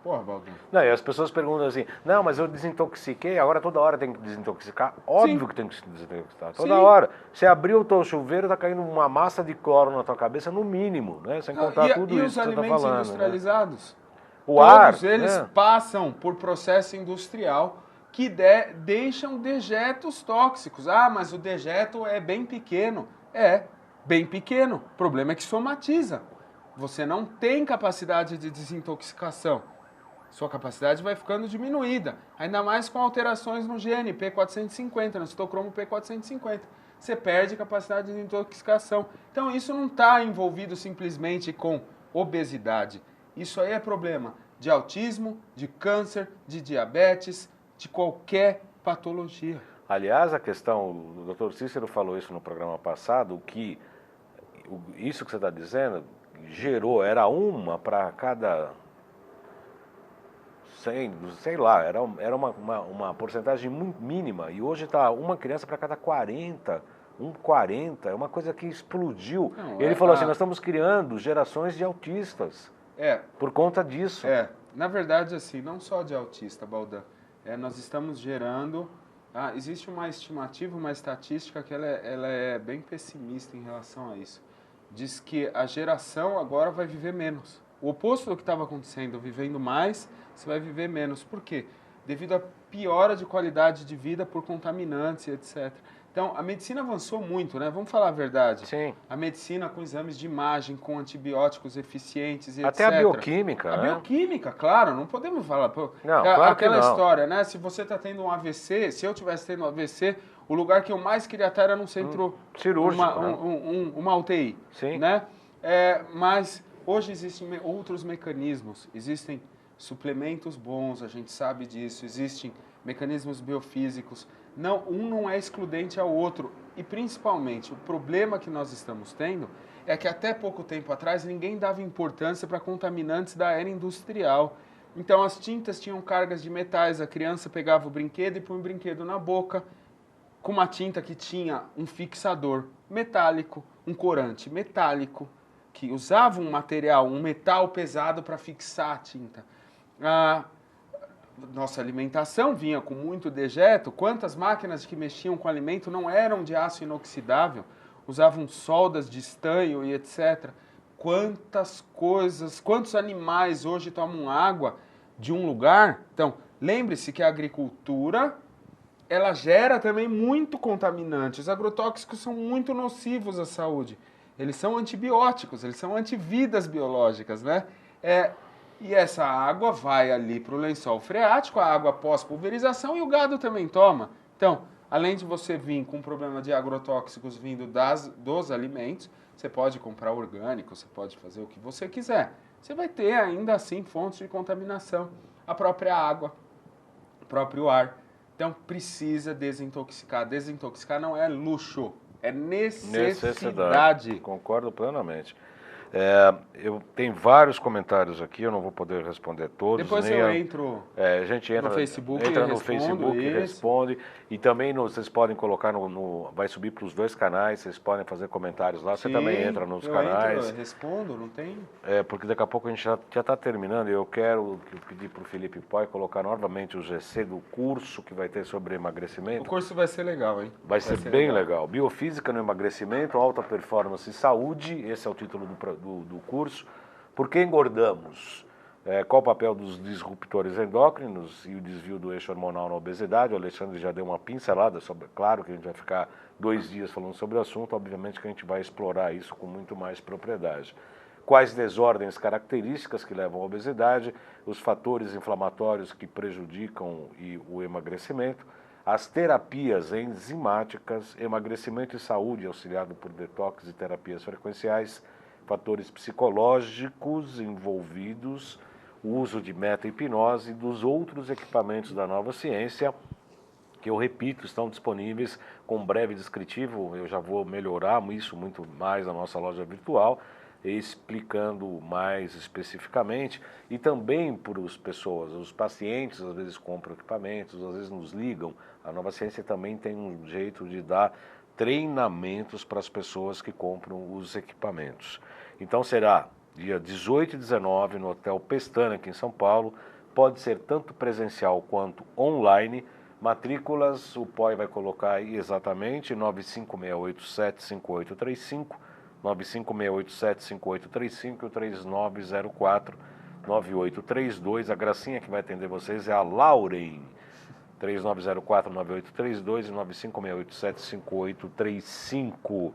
porra, Baldinho. Não, e as pessoas perguntam assim, não, mas eu desintoxiquei, agora toda hora tem que desintoxicar. Óbvio que tem que desintoxicar, toda hora. Você abriu o teu chuveiro, tá caindo uma massa de cloro na tua cabeça, no mínimo, né? Sem contar tudo isso que você tá falando. E os alimentos industrializados? Né? Todos eles passam por processo industrial que deixam dejetos tóxicos. Ah, mas o dejeto é bem pequeno. É, bem pequeno. O problema é que somatiza. Você não tem capacidade de desintoxicação. Sua capacidade vai ficando diminuída. Ainda mais com alterações no gene P450, no citocromo P450. Você perde capacidade de desintoxicação. Então isso não está envolvido simplesmente com obesidade. Isso aí é problema de autismo, de câncer, de diabetes, de qualquer patologia. Aliás, a questão, o Dr. Cícero falou isso no programa passado, que isso que você está dizendo gerou, era uma para cada 100, sei lá, era uma porcentagem muito mínima, e hoje está uma criança para cada 40, 40, é uma coisa que explodiu. Não, ele falou assim, nós estamos criando gerações de autistas por conta disso. Na verdade, assim, não só de autista, Baldan, nós estamos gerando... existe uma estimativa, uma estatística que ela é bem pessimista em relação a isso. Diz que a geração agora vai viver menos. O oposto do que estava acontecendo, vivendo mais, você vai viver menos. Por quê? Devido à piora de qualidade de vida por contaminantes e etc. Então, a medicina avançou muito, né? Vamos falar a verdade. Sim. A medicina com exames de imagem, com antibióticos eficientes e até etc. Até a bioquímica, A bioquímica, claro, não podemos falar... Não, claro aquela que não. história, né? Se você está tendo um AVC, se eu tivesse tendo um AVC, o lugar que eu mais queria estar era num centro... cirúrgico, uma UTI. Sim. Né? Mas hoje existem outros mecanismos, existem suplementos bons, a gente sabe disso, existem mecanismos biofísicos. Um não é excludente ao outro. E principalmente, o problema que nós estamos tendo é que até pouco tempo atrás ninguém dava importância para contaminantes da era industrial. Então as tintas tinham cargas de metais, a criança pegava o brinquedo e punha o brinquedo na boca com uma tinta que tinha um fixador metálico, um corante metálico, que usava um material, um metal pesado para fixar a tinta. Nossa alimentação vinha com muito dejeto. Quantas máquinas que mexiam com alimento não eram de aço inoxidável? Usavam soldas de estanho e etc. Quantas coisas, quantos animais hoje tomam água de um lugar? Então, lembre-se que a agricultura, ela gera também muito contaminante. Os agrotóxicos são muito nocivos à saúde. Eles são antibióticos, eles são antividas biológicas, né? E essa água vai ali para o lençol freático, a água pós-pulverização, e o gado também toma. Então, além de você vir com um problema de agrotóxicos vindo dos alimentos, você pode comprar orgânico, você pode fazer o que você quiser. Você vai ter ainda assim fontes de contaminação, a própria água, o próprio ar. Então, precisa desintoxicar. Desintoxicar não é luxo, é necessidade. Concordo plenamente. Eu tenho vários comentários aqui, eu não vou poder responder todos. Depois eu entro a gente entra no Facebook, e responde. E também vocês podem colocar vai subir para os 2 canais, vocês podem fazer comentários lá. Você também entra nos canais. Eu respondo, não tem? Porque daqui a pouco a gente já está terminando e eu quero pedir para o Felipe Poi colocar novamente o GC do curso que vai ter sobre emagrecimento. O curso vai ser legal, hein? Vai ser bem legal. Biofísica no emagrecimento, alta performance e saúde, esse é o título do curso. Por que engordamos? Qual o papel dos disruptores endócrinos e o desvio do eixo hormonal na obesidade? O Alexandre já deu uma pincelada sobre, claro que a gente vai ficar 2 dias falando sobre o assunto, obviamente que a gente vai explorar isso com muito mais propriedade. quais desordens características que levam à obesidade, os fatores inflamatórios que prejudicam o emagrecimento, as terapias enzimáticas, emagrecimento e saúde auxiliado por detox e terapias frequenciais, fatores psicológicos envolvidos, o uso de meta-hipnose e dos outros equipamentos da nova ciência, que eu repito, estão disponíveis com breve descritivo. Eu já vou melhorar isso muito mais na nossa loja virtual, explicando mais especificamente, e também para as pessoas, os pacientes às vezes compram equipamentos, às vezes nos ligam. A Nova Ciência também tem um jeito de dar treinamentos para as pessoas que compram os equipamentos. Então será dia 18 e 19 no Hotel Pestana, aqui em São Paulo. Pode ser tanto presencial quanto online. Matrículas, o POI vai colocar aí exatamente 956875835, 956875835 e o 3904-9832. A gracinha que vai atender vocês é a Lauren, 3904-9832 e 956875835.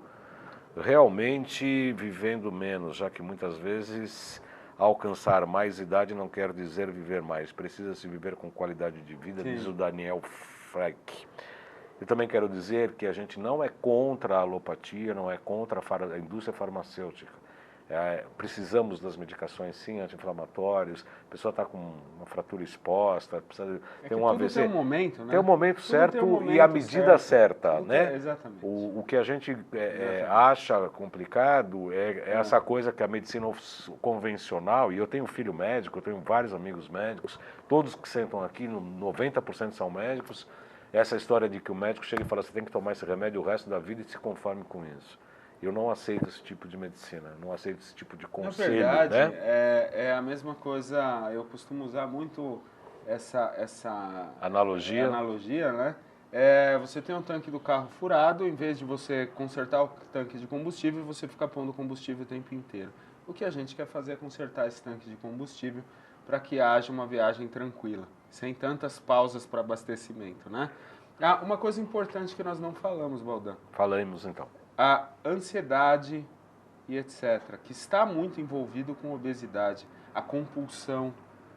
Realmente vivendo menos, já que muitas vezes alcançar mais idade não quer dizer viver mais. Precisa-se viver com qualidade de vida, Sim. Diz o Daniel Freck. Eu também quero dizer que a gente não é contra a alopatia, não é contra a indústria farmacêutica. Precisamos das medicações, sim, anti-inflamatórios. A pessoa está com uma fratura exposta, precisa ter um AVC. Tem um momento, né? Tem um momento certo e a medida certa, né? Exatamente. O que a gente acha complicado é essa coisa que a medicina convencional, e eu tenho filho médico, eu tenho vários amigos médicos, todos que sentam aqui, 90% são médicos. Essa história de que o médico chega e fala, você tem que tomar esse remédio o resto da vida e se conforme com isso. Eu não aceito esse tipo de medicina, não aceito esse tipo de conselho. Na verdade, né? É a mesma coisa, eu costumo usar muito essa analogia, né? Você tem um tanque do carro furado, em vez de você consertar o tanque de combustível, você fica pondo combustível o tempo inteiro. O que a gente quer fazer é consertar esse tanque de combustível para que haja uma viagem tranquila, sem tantas pausas para abastecimento, né? Uma coisa importante que nós não falamos, Baldan. Falamos então. A ansiedade e etc., que está muito envolvido com obesidade, a compulsão,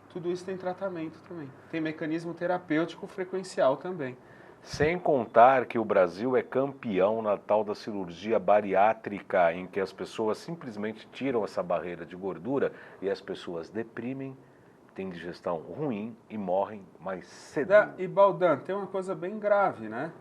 tudo isso tem tratamento também. Tem mecanismo terapêutico frequencial também. Sem contar que o Brasil é campeão na tal da cirurgia bariátrica, em que as pessoas simplesmente tiram essa barreira de gordura e as pessoas deprimem, têm digestão ruim e morrem mais cedo. E Baldan, tem uma coisa bem grave, né?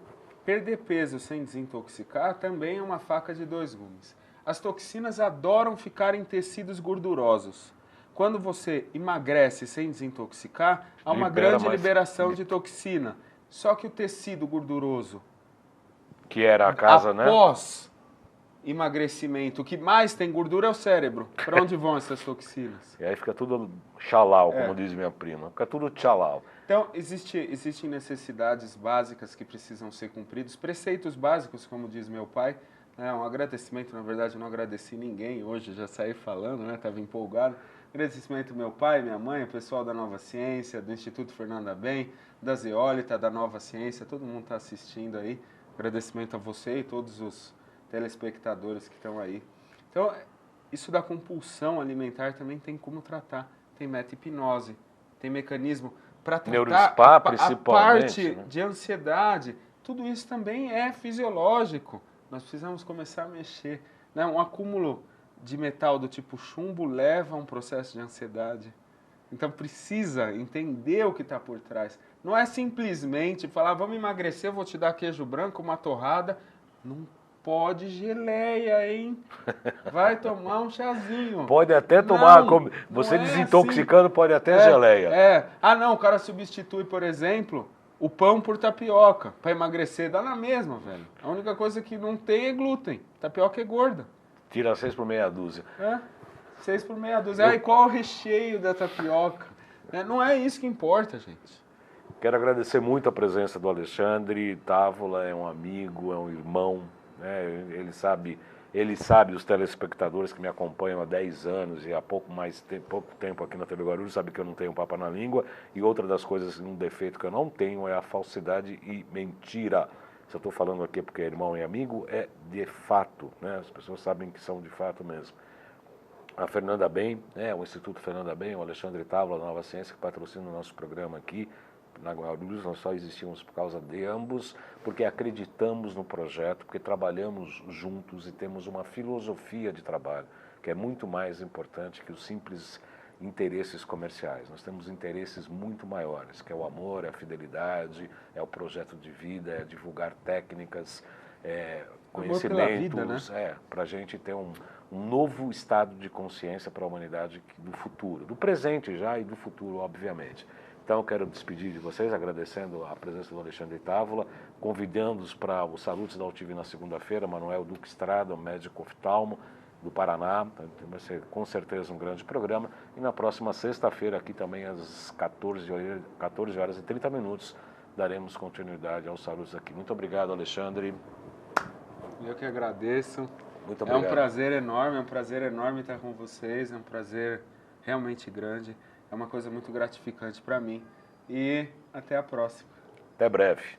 Perder peso sem desintoxicar também é uma faca de dois gumes. As toxinas adoram ficar em tecidos gordurosos. Quando você emagrece sem desintoxicar, há uma grande liberação de toxina. Só que o tecido gorduroso, que era a casa, após emagrecimento, o que mais tem gordura é o cérebro. Para onde vão essas toxinas? E aí fica tudo xalau, como diz minha prima. Fica tudo tchalau. Então, existem necessidades básicas que precisam ser cumpridas, preceitos básicos, como diz meu pai. Um agradecimento, na verdade, eu não agradeci ninguém hoje, já saí falando, né? Estava empolgado. Agradecimento ao meu pai, minha mãe, o pessoal da Nova Ciência, do Instituto Fernanda Bem, da Zeólita, da Nova Ciência, todo mundo está assistindo aí. Agradecimento a você e todos os telespectadores que estão aí. Então, isso da compulsão alimentar também tem como tratar. Tem meta-hipnose, tem mecanismo para tratar a parte de ansiedade. Tudo isso também é fisiológico. Nós precisamos começar a mexer. Né? Um acúmulo de metal do tipo chumbo leva a um processo de ansiedade. Então precisa entender o que está por trás. Não é simplesmente falar, vamos emagrecer, eu vou te dar queijo branco, uma torrada. Não pode geleia, hein? Vai tomar um chazinho. Pode até tomar, você desintoxicando, assim. Pode até geleia. Não, o cara substitui, por exemplo, o pão por tapioca. Para emagrecer, dá na mesma, velho. A única coisa que não tem é glúten. Tapioca é gorda. Tira 6 por meia dúzia. 6 por meia dúzia. E qual o recheio da tapioca? Não é isso que importa, gente. Quero agradecer muito a presença do Alexandre Távola, é um amigo, é um irmão. Ele sabe, os telespectadores que me acompanham há 10 anos e há pouco tempo aqui na TV Guarulhos, sabe que eu não tenho papa na língua. E outra das coisas, um defeito que eu não tenho é a falsidade e mentira. Se eu estou falando aqui porque é irmão e amigo, é de fato, né? As pessoas sabem que são de fato mesmo. a Fernanda Bem, né, o Instituto Fernanda Bem, o Alexandre Távola, Nova Ciência, que patrocina o nosso programa aqui na Guarulhos. Nós só existimos por causa de ambos, porque acreditamos no projeto, porque trabalhamos juntos e temos uma filosofia de trabalho, que é muito mais importante que os simples interesses comerciais. Nós temos interesses muito maiores, que é o amor, é a fidelidade, é o projeto de vida, é divulgar técnicas, conhecimentos, né? Para a gente ter um novo estado de consciência para a humanidade do futuro, do presente já e do futuro, obviamente. Então, eu quero despedir de vocês, agradecendo a presença do Alexandre Távola, convidando-os para o Salutos da UTV na segunda-feira, Manuel Duque Estrada, médico oftalmo do Paraná. Então, vai ser com certeza um grande programa. E na próxima sexta-feira, aqui também às 14 horas e 30 minutos, daremos continuidade aos salutos aqui. Muito obrigado, Alexandre. Eu que agradeço. Muito obrigado. É um prazer enorme estar com vocês, é um prazer realmente grande. É uma coisa muito gratificante para mim. E até a próxima. Até breve.